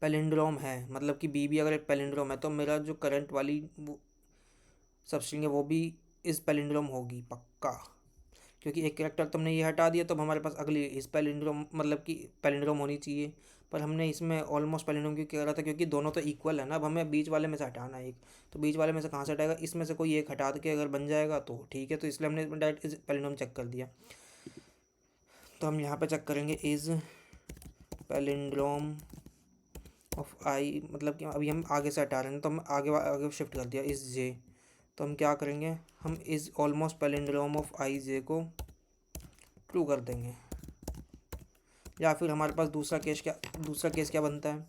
[SPEAKER 1] पैलिंड्रोम है, मतलब कि बी अगर एक पैलिंड्रोम है, तो मेरा जो करंट वाली वो सबस्ट्रिंग है वो भी इस पैलिंड्रोम होगी पक्का, क्योंकि एक कैरेक्टर तुमने ये हटा दिया तो अब हमारे पास अगली इस पैलिंड्रोम मतलब कि पैलिंड्रोम होनी चाहिए। पर हमने इसमें ऑलमोस्ट पैलिंड्रोम क्यों कह रहा था, क्योंकि दोनों तो इक्वल है ना। अब हमें बीच वाले में से हटाना है एक, तो बीच वाले में से कहाँ से हटाएगा, इसमें से कोई एक हटा के अगर बन जाएगा तो ठीक है। तो इसलिए हमने डायरेक्ट इस पैलिंड्रोम चेक कर दिया। तो हम यहाँ पे चेक करेंगे इज़ पैलिंड्रोम ऑफ आई, मतलब कि अभी हम आगे से हटा रहे हैं तो हम आगे शिफ्ट कर दिया इस जे। तो हम क्या करेंगे, हम इज़ ऑलमोस्ट पैलिंड्रोम ऑफ आई जे को ट्रू कर देंगे। या फिर हमारे पास दूसरा केस क्या बनता है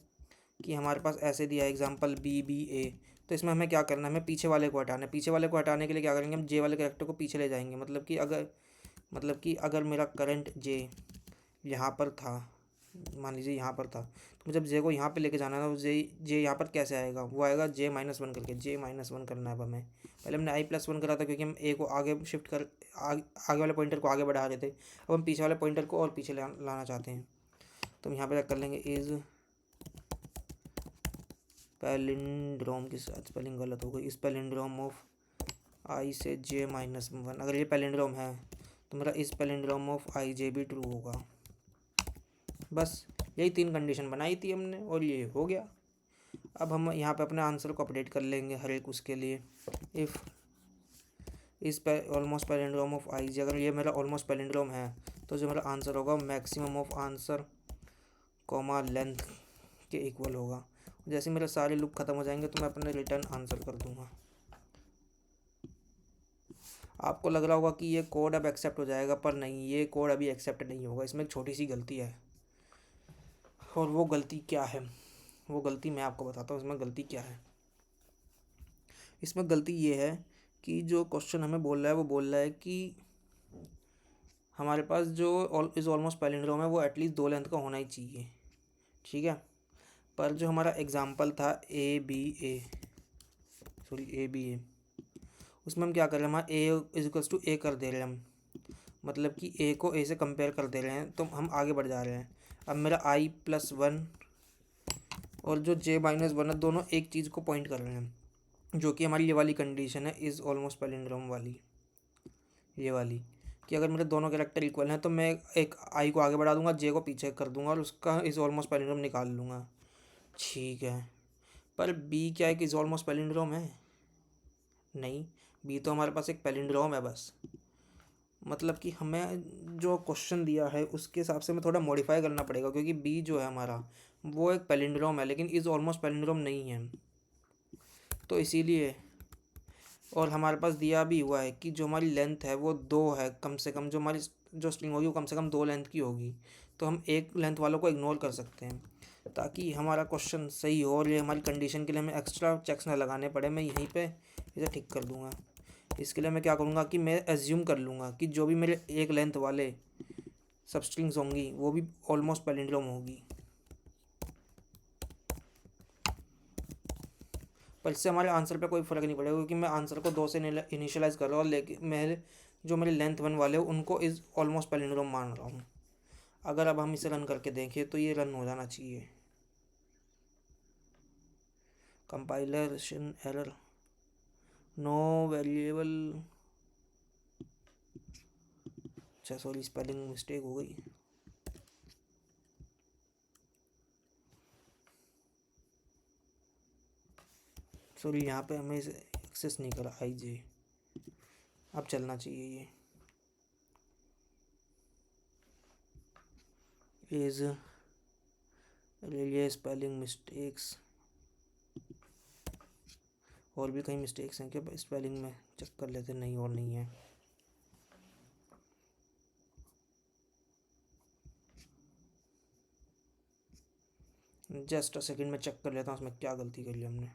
[SPEAKER 1] कि हमारे पास ऐसे दिया है एग्जांपल बी बी ए। तो इसमें हमें क्या करना है, हमें पीछे वाले को हटाना है। पीछे वाले को हटाने के लिए क्या करेंगे, हम जे वाले कैरेक्टर को पीछे ले जाएंगे। मतलब कि अगर मेरा करंट जे यहाँ पर था, मान लीजिए यहाँ पर था, तो मुझे जब जे को यहाँ पे लेके जाना है तो जे यहाँ पर कैसे आएगा, वो आएगा J-1 करके। J-1 करना है अब हमें। पहले हमने I+1 करा था क्योंकि हम ए को आगे शिफ्ट कर आगे वाले पॉइंटर को आगे बढ़ा रहे थे। अब हम पीछे वाले पॉइंटर को और पीछे लाना चाहते हैं। तो हम यहाँ पे कर लेंगे इज़ पैलिंड्रोम की स्पेलिंग गलत हो गई, इस पैलिंड्रोम ऑफ आई से J-1। अगर ये पैलिंड्रोम है तो मेरा इस पैलिंड्रोम ऑफ आई जे भी ट्रू होगा। बस यही 3 कंडीशन बनाई थी हमने और ये हो गया। अब हम यहाँ पे अपने आंसर को अपडेट कर लेंगे हर एक उसके लिए। इफ़ इस ऑलमोस्ट पैलिंड्रोम ऑफ आई जे, अगर ये मेरा ऑलमोस्ट पैलिंड्रोम है तो जो मेरा आंसर होगा maximum of answer comma length के इक्वल होगा। जैसे मेरे सारे लूप ख़त्म हो जाएंगे तो मैं अपने रिटर्न आंसर कर दूंगा। आपको लग रहा होगा कि ये कोड अब एक्सेप्ट हो जाएगा, पर नहीं, ये कोड अभी एक्सेप्ट नहीं होगा। इसमें एक छोटी सी गलती है, और वो गलती क्या है, वो गलती मैं आपको बताता हूँ। इसमें गलती क्या है, इसमें गलती ये है कि जो क्वेश्चन हमें बोल रहा है वो बोल रहा है कि हमारे पास जो इज़ ऑलमोस्ट पैलिंड्रोम है वो एटलीस्ट 2 लेंथ का होना ही चाहिए। ठीक है, पर जो हमारा एग्जांपल था ए बी ए, उसमें हम क्या कर रहे हैं, हमारा A = A कर दे रहे हैं हम, मतलब कि ए को ए से कंपेयर कर दे रहे हैं, तो हम आगे बढ़ जा रहे हैं। अब मेरा I+1 और जो J-1 है दोनों एक चीज़ को पॉइंट कर रहे हैं, जो कि हमारी ये वाली कंडीशन है, इज़ ऑलमोस्ट पैलिंड्रोम वाली, ये वाली। कि अगर मेरे दोनों कैरेक्टर इक्वल हैं तो मैं एक आई को आगे बढ़ा दूंगा, जे को पीछे कर दूंगा और उसका इज ऑलमोस्ट पैलिंड्रोम निकाल लूँगा। ठीक है, पर बी क्या एक इज ऑलमोस्ट पैलिंड्रोम है? नहीं, बी तो हमारे पास एक पैलिंड्रोम है बस। मतलब कि हमें जो क्वेश्चन दिया है उसके हिसाब से हमें थोड़ा मॉडिफाई करना पड़ेगा, क्योंकि बी जो है हमारा वो एक पैलिंड्रोम है लेकिन इज़ ऑलमोस्ट पैलिंड्रोम नहीं है, तो इसीलिए। और हमारे पास दिया भी हुआ है कि जो हमारी लेंथ है वो 2 है कम से कम, जो हमारी जो स्ट्रिंग होगी वो कम से कम 2 लेंथ की होगी, तो हम एक लेंथ वालों को इग्नोर कर सकते हैं ताकि हमारा क्वेश्चन सही हो। और ये हमारी कंडीशन के लिए हमें एक्स्ट्रा चेक्स ना लगाने पड़े। मैं यहीं पे इसे ठीक कर दूंगा। इसके लिए मैं क्या करूँगा कि मैं एज्यूम कर लूँगा कि जो भी मेरे एक लेंथ वाले सब स्ट्रिंग्स होंगी वो भी ऑलमोस्ट पैलिंड्रोम होगी। पर इससे हमारे आंसर पे कोई फ़र्क नहीं पड़ेगा, क्योंकि मैं आंसर को 2 से इनिशियलाइज़ कर रहा हूँ, लेकिन मैं जो मेरे लेंथ वन वाले हो उनको इज़ ऑलमोस्ट पैलिंड्रोम मान रहा हूँ। अगर अब हम इसे रन करके देखें तो ये रन हो जाना चाहिए। कंपाइलेशन एरर, नो वेरिएबल, अच्छा सॉरी स्पेलिंग मिस्टेक हो गई। सॉरी, यहाँ पे हमें इसे एक्सेस नहीं करा आई जे, अब चलना चाहिए। ये इज़ रियली स्पेलिंग मिस्टेक्स, और भी कई मिस्टेक्स हैं क्या स्पेलिंग में? चेक कर लेते, नहीं और नहीं है। जस्ट अ सेकंड में चेक कर लेता हूँ उसमें क्या गलती करी हमने।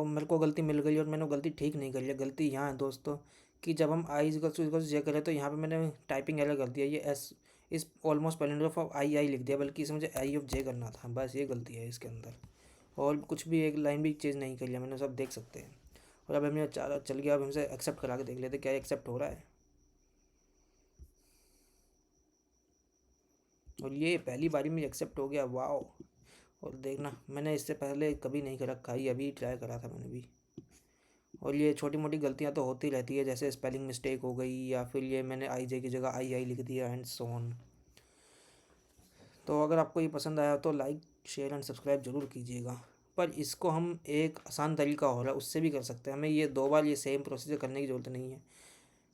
[SPEAKER 1] मेरे को गलती मिल गई और मैंने गलती ठीक नहीं करी है। गलती यहाँ है दोस्तों कि जब हम आई इक्वल जे करें तो यहाँ पे मैंने टाइपिंग एरर कर दिया, ये एस इस ऑलमोस्ट पैलिंड्रोम ऑफ आई लिख दिया, बल्कि इसे मुझे आई ऑफ जे करना था। बस ये गलती है इसके अंदर, और कुछ भी एक लाइन भी चेंज नहीं करी है मैंने, सब देख सकते हैं। और अब हमें चल गया, अब हमसे एक्सेप्ट करा के देख लेते क्या एक्सेप्ट हो रहा है। और ये पहली बारी में एक्सेप्ट हो गया, वाओ। और देखना, मैंने इससे पहले कभी नहीं कर रखा, ये अभी ट्राई करा था मैंने भी। और ये छोटी मोटी गलतियाँ तो होती रहती है, जैसे स्पेलिंग मिस्टेक हो गई या फिर ये मैंने आई जे की जगह आई लिख दिया एंड सो ऑन। तो अगर आपको ये पसंद आया तो लाइक शेयर एंड सब्सक्राइब ज़रूर कीजिएगा। पर इसको हम एक आसान तरीका हो रहा है उससे भी कर सकते हैं, हमें ये 2 बार ये सेम प्रोसीजर करने की ज़रूरत नहीं है।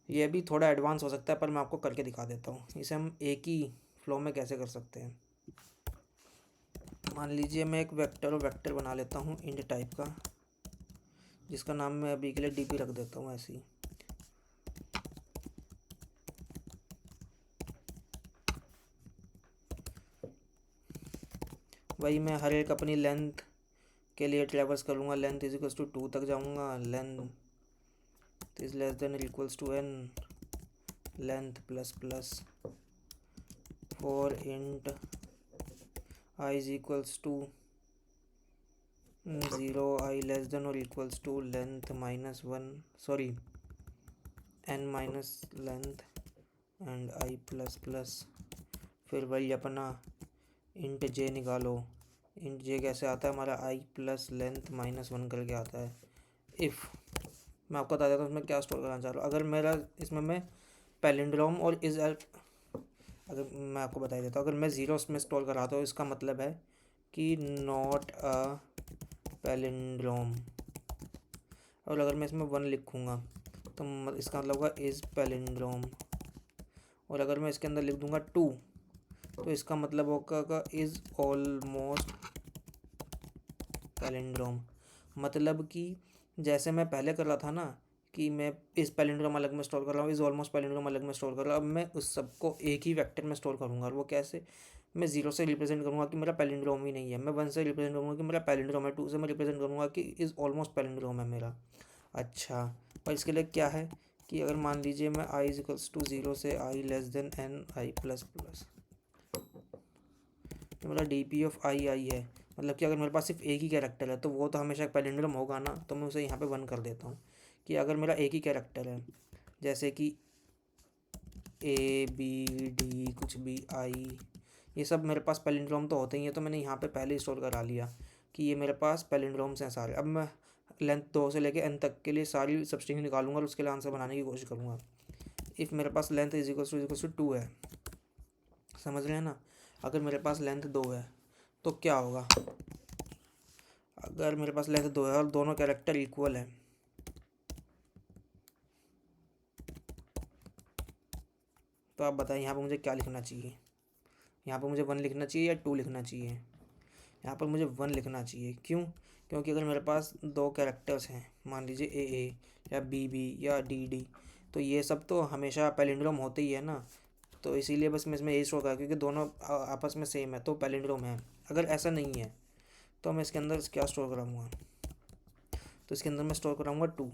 [SPEAKER 1] ये भी थोड़ा एडवांस हो सकता है, पर मैं आपको करके दिखा देता हूँ इसे हम एक ही फ्लो में कैसे कर सकते हैं। मान लीजिए मैं एक वेक्टर बना लेता हूँ इंट टाइप का, जिसका नाम मैं अभी के लिए डीपी रख देता हूँ ऐसे ही। वही मैं हर एक अपनी लेंथ के लिए ट्रेवर्स करूँगा। लेंथ इज इक्वल्स टू 2 तक जाऊँगा, length is less than equals to n, length plus plus for int I is equals to 0, i less than और equals to length minus 1, sorry n minus length and I plus plus. फिर वही अपना int जे निकालो। Int जे कैसे आता है हमारा, आई plus length minus 1 करके आता है। इफ़ मैं आपको बता देता हूँ इसमें क्या स्टोर करना चाह रहा हूँ। अगर मेरा इसमें मैं पैलिंड्रोम और इज अगर मैं आपको बता देता हूँ, अगर मैं ज़ीरो इसमें स्टोर कर रहा था तो इसका मतलब है कि नॉट अ पैलिंड्रोम। और अगर मैं इसमें 1 लिखूँगा तो इसका मतलब होगा इज़ पैलिंड्रोम। और अगर मैं इसके अंदर लिख दूँगा 2 तो इसका मतलब होगा इज़ ऑलमोस्ट पैलिंड्रोम। मतलब कि जैसे मैं पहले कर रहा था ना कि मैं इस पैलिंड्रोम अलग में स्टोर कर रहा हूँ, इज़ ऑलमोस्ट पैलिंड्रोम अलग में स्टोर कर रहा हूँ, अब मैं उस सबको एक ही वेक्टर में स्टोर करूँगा। और वो कैसे, मैं 0 से रिप्रेजेंट करूँगा कि मेरा पैलिंड्रोम ही नहीं है, मैं 1 से रिप्रेजेंट करूँगा कि मेरा पैलिंड्रोम है, 2 से मैं रिप्रेजेंट करूँगा कि इज़ ऑलमोस्ट पैलिंड्रोम है मेरा। अच्छा, और इसके लिए क्या है कि अगर मान लीजिए मैं आई इज इक्वल्स टू 0 से आई लेस देन एन आई प्लस प्लस, तो मेरा डी पी ऑफ आई है, मतलब कि अगर मेरे पास सिर्फ एक ही कैरेक्टर है तो वो तो हमेशा एक पैलिंड्रोम होगा ना, तो मैं उसे यहाँ पे 1 कर देता हूँ कि अगर मेरा एक ही कैरेक्टर है, जैसे कि ए बी डी कुछ भी आई, ये सब मेरे पास पैलिंड्रोम तो होते ही हैं, तो मैंने यहाँ पे पहले ही स्टोर करा लिया कि ये मेरे पास पैलिंड्रोम्स हैं सारे। अब मैं लेंथ 2 से लेके n तक के लिए सारी सबस्ट्रिंग निकालूंगा और उसके लिए आंसर बनाने की कोशिश करूँगा। इफ़ मेरे पास लेंथ इज इक्वल टू 2 है, समझ रहे हैं ना। अगर मेरे पास लेंथ 2 है तो क्या होगा, अगर मेरे पास लेंथ 2 है और दोनों कैरेक्टर इक्वल है, तो आप बताइए यहाँ पर मुझे क्या लिखना चाहिए। यहाँ पर मुझे 1 लिखना चाहिए या 2 लिखना चाहिए। यहाँ पर मुझे 1 लिखना चाहिए। क्यों? क्योंकि अगर मेरे पास दो कैरेक्टर्स हैं, मान लीजिए ए या बी या डी, तो ये सब तो हमेशा पैलिंड्रोम होते ही है ना। तो इसीलिए बस मैं इसमें यही स्टोर करा, क्योंकि दोनों आपस में सेम है तो पैलिंड्रोम है। अगर ऐसा नहीं है तो मैं इसके अंदर क्या स्टोर कराऊँगा, तो इसके अंदर मैं स्टोर कराऊँगा 2,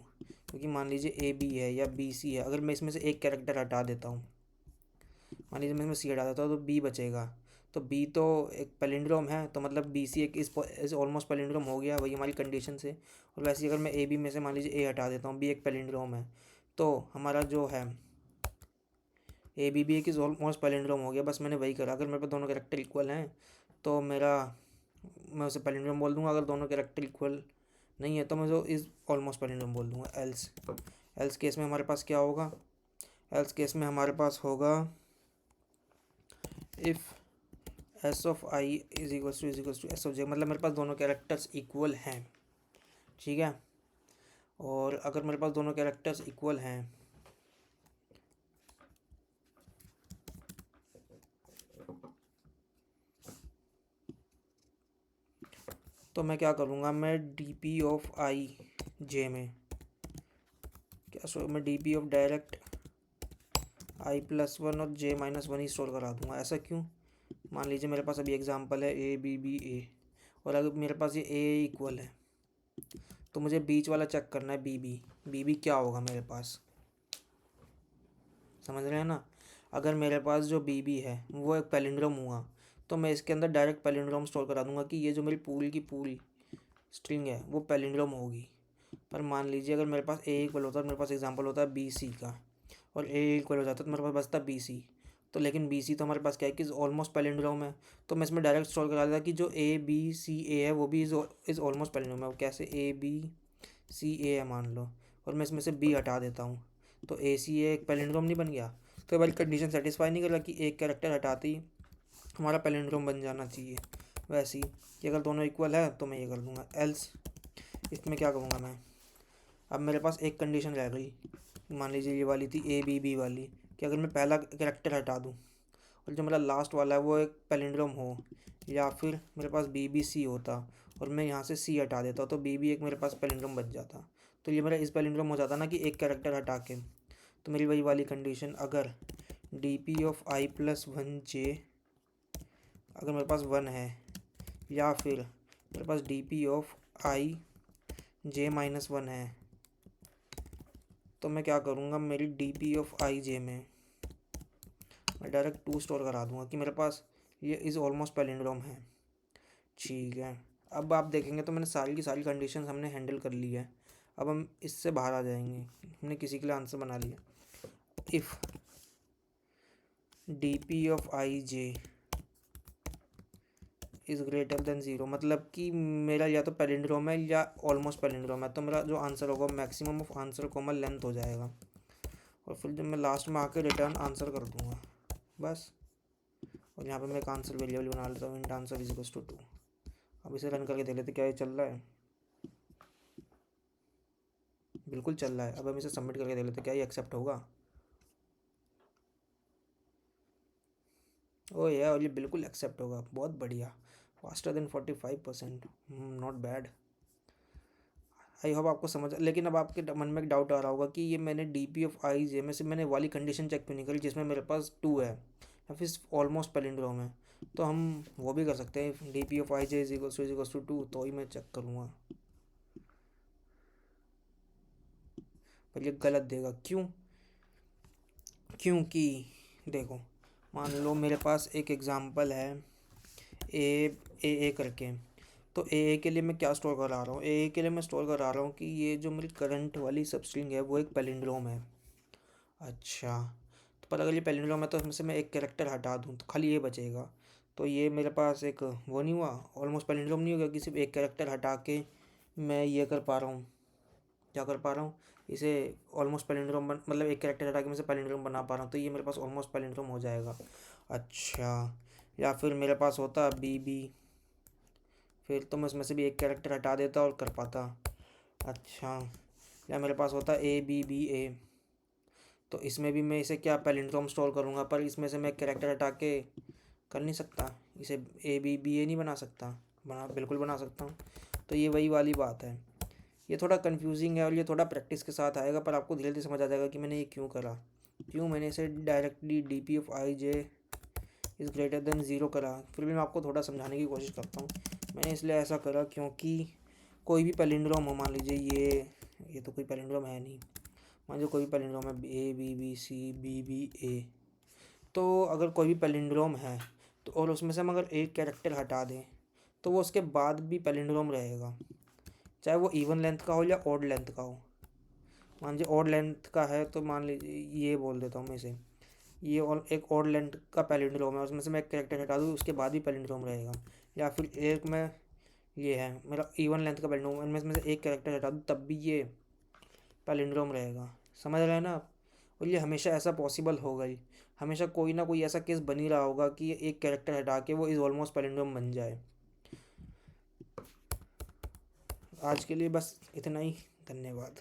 [SPEAKER 1] क्योंकि मान लीजिए ए बी है या बी सी है। अगर मैं इसमें से एक कैरेक्टर हटा देता हूँ, मान लीजिए मैं इसमें सी हटा देता हूँ तो बी बचेगा। तो बी तो एक पैलिंड्रोम है, तो मतलब बी सी एक इस ऑलमोस्ट पैलिंड्रोम हो गया, वही हमारी कंडीशन से। और वैसे ही अगर मैं ए बी में से मान लीजिए ए हटा देता हूँ, बी एक पैलिंड्रोम है, तो हमारा जो है ए बी भी एक इस ऑलमोस्ट पैलिंड्रोम हो गया। बस मैंने वही करा। अगर मेरे पास दोनों कैरेक्टर इक्वल हैं तो मैं उसे पैलिंड्रोम बोल दूंगा। अगर दोनों कैरेक्टर इक्वल नहीं है तो मैं जो इस ऑलमोस्ट पैलिंड्रोम बोल दूंगा। एल्स केस में हमारे पास क्या होगा, एल्स केस में हमारे पास होगा if s of I is equal to S of j, मतलब मेरे पास दोनों कैरेक्टर्स इक्वल हैं, ठीक है। और अगर मेरे पास दोनों कैरेक्टर्स इक्वल हैं तो मैं क्या करूँगा, मैं D P of I j में मैं D P of direct I plus one और जे माइनस वन ही स्टोर करा दूँगा। ऐसा क्यों? मान लीजिए मेरे पास अभी एग्जांपल है ए बी बी ए, और अगर मेरे पास ये ए इक्वल है तो मुझे बीच वाला चेक करना है बी बी क्या होगा मेरे पास, समझ रहे हैं ना। अगर मेरे पास जो बी बी है वो एक पैलिंड्रोम हुआ तो मैं इसके अंदर डायरेक्ट पैलिंड्रोम स्टोर करा दूंगा कि ये जो मेरी पूरी की पूरी स्ट्रिंग है वो पैलिंड्रोम होगी। पर मान लीजिए अगर मेरे पास ए इक्वल होता है, मेरे पास एग्जांपल होता है बी सी का, और ए इक्वल हो जाता तो मेरे पास बचता बी सी। तो लेकिन बी सी तो हमारे पास क्या है कि ऑलमोस्ट पैलिंड्रोम है, तो मैं इसमें डायरेक्ट स्टोर करा देता कि जो ए बी सी ए है वो भी इज़ ऑलमोस्ट पैलिंड्रोम है। वो कैसे, ए बी सी ए है मान लो, और मैं इसमें से बी हटा देता हूँ, तो ए सी ए एक पैलिंड्रोम नहीं बन गया। तो ये वाली कंडीशन सेटिस्फाई नहीं कर रहा कि एक कैरेक्टर हटाते ही हमारा पैलिंड्रोम बन जाना चाहिए। वैसे ही कि अगर दोनों इक्वल है तो मैं ये कर दूँगा एल्स। इसमें क्या करूँगा मैं, अब मेरे पास एक कंडीशन रह गई, मान लीजिए ये वाली थी ए बी बी वाली, कि अगर मैं पहला कैरेक्टर हटा दूँ और जो मेरा लास्ट वाला है वो एक पैलिंड्रोम हो, या फिर मेरे पास बी बी सी होता और मैं यहाँ से सी हटा देता तो बी बी एक मेरे पास पैलिंड्रोम बच जाता। तो ये मेरा इस पैलिंड्रोम हो जाता ना कि एक कैरेक्टर हटा के। तो मेरी वही वाली कंडीशन, अगर d P of i plus one j अगर मेरे पास 1 है, या फिर मेरे पास d P of I j minus 1 है, तो मैं क्या करूँगा, मेरी d P of I j में मैं डायरेक्ट 2 स्टोर करा दूँगा कि मेरे पास ये इज़ ऑलमोस्ट पैलिंड्रोम है, ठीक है। अब आप देखेंगे तो मैंने सारी की सारी कंडीशन हमने हैंडल कर ली है। अब हम इससे बाहर आ जाएंगे, हमने किसी के लिए आंसर बना लिया। If D P of I J is greater than zero, मतलब कि मेरा या तो पैलिंड्रोम है या ऑलमोस्ट पैलिंड्रोम है, तो मेरा जो आंसर होगा maximum of answer common length हो जाएगा। और फिर जब मैं लास्ट में आके रिटर्न आंसर कर दूंगा बस। और यहाँ पे मैं एक आंसर वेरिएबल बना लेता हूँ, int answer is equals to 2। अब इसे रन करके देख लेते क्या ये चल रहा है। बिल्कुल चल रहा है। अब हम इसे सबमिट करके देख लेते क्या ये एक्सेप्ट होगा। ओ ये, और ये बिल्कुल एक्सेप्ट होगा, बहुत बढ़िया, faster than 45%, not bad. I hope आपको समझ। लेकिन अब आपके मन में एक डाउट आ रहा होगा कि ये मैंने D P of I j में से मैंने वाली कंडीशन चेक क्यों नहीं करी जिसमें मेरे पास 2 है या फिर ऑलमोस्ट पैलिंड्रोम है। तो हम वो भी कर सकते हैं, D P of I J is equals to 2, तो ही मैं चेक करूँगा। पर ये गलत देगा, क्यों? क्योंकि देखो, मान लो मेरे पास एक एग्ज़ाम्पल है ए करके, तो ए के लिए मैं क्या स्टोर करा रहा हूँ, ए के लिए मैं स्टोर करा रहा हूँ कि ये जो मेरी करंट वाली सब स्ट्रिंग है वो एक पैलिंड्रोम है। अच्छा, तो पर अगर ये पैलिंड्रोम है तो इसमें से मैं एक कैरेक्टर हटा दूँ तो खाली ये बचेगा, तो ये मेरे पास एक वो नहीं हुआ, ऑलमोस्ट पैलिंड्रोम नहीं हो गया कि सिर्फ एक कैरेक्टर हटा के मैं ये कर पा रहा हूँ, क्या कर पा रहा हूँ, इसे ऑलमोस्ट पैलिंड्रोम मतलब एक कैरेक्टर हटा के मैं इसे पैलिंड्रोम बना पा रहा हूँ, तो ये मेरे पास ऑलमोस्ट पैलिंड्रोम हो जाएगा। अच्छा, या फिर मेरे पास होता बी बी, फिर तो मैं उसमें से भी एक कैरेक्टर हटा देता और कर पाता। अच्छा, या मेरे पास होता ए बी बी ए, तो इसमें भी मैं इसे क्या पैलिंड्रोम स्टोर करूँगा, पर इसमें से मैं एक कैरेक्टर हटा के कर नहीं सकता, इसे ए बी बी ए नहीं बना सकता। बिल्कुल बना सकता हूँ। तो ये वही वाली बात है, ये थोड़ा कंफ्यूजिंग है और ये थोड़ा प्रैक्टिस के साथ आएगा, पर आपको धीरे धीरे समझ आ जाएगा कि मैंने ये क्यों करा, क्यों मैंने इसे directly D P of I J is greater than zero करा। फिर भी मैं आपको थोड़ा समझाने की कोशिश करता हूँ। मैंने इसलिए ऐसा करा क्योंकि कोई भी पैलिंड्रोम हो, मान लीजिए ये तो कोई पैलिंड्रोम है नहीं, मान लीजिए कोई भी पैलिंड्रोम है a b b C b b ए, तो अगर कोई भी पैलिंड्रोम है तो और उसमें से हम अगर एक कैरेक्टर हटा दें तो वो उसके बाद भी पैलिंड्रोम रहेगा, चाहे वो इवन लेंथ का हो या ऑड लेंथ का हो। मान लीजिए ऑड लेंथ का है तो मान लीजिए ये बोल देता हूँ मैं इसे, ये और एक ऑड लेंथ का पैलिंड्रोम है, उसमें से मैं एक कैरेक्टर हटा दूँ उसके बाद भी पैलिंड्रोम रहेगा। या फिर एक में ये है मेरा इवन लेंथ का पैलिंड्रोम, मैं इसमें से एक कैरेक्टर हटा दूँ तब भी ये पैलिंड्रोम रहेगा। समझ रहे हैं ना आप? और ये हमेशा ऐसा पॉसिबल होगा ही, हमेशा कोई ना कोई ऐसा केस बन ही रहा होगा कि एक कैरेक्टर हटा के वो इज़ ऑलमोस्ट पैलिंड्रोम बन जाए। आज के लिए बस इतना ही, धन्यवाद।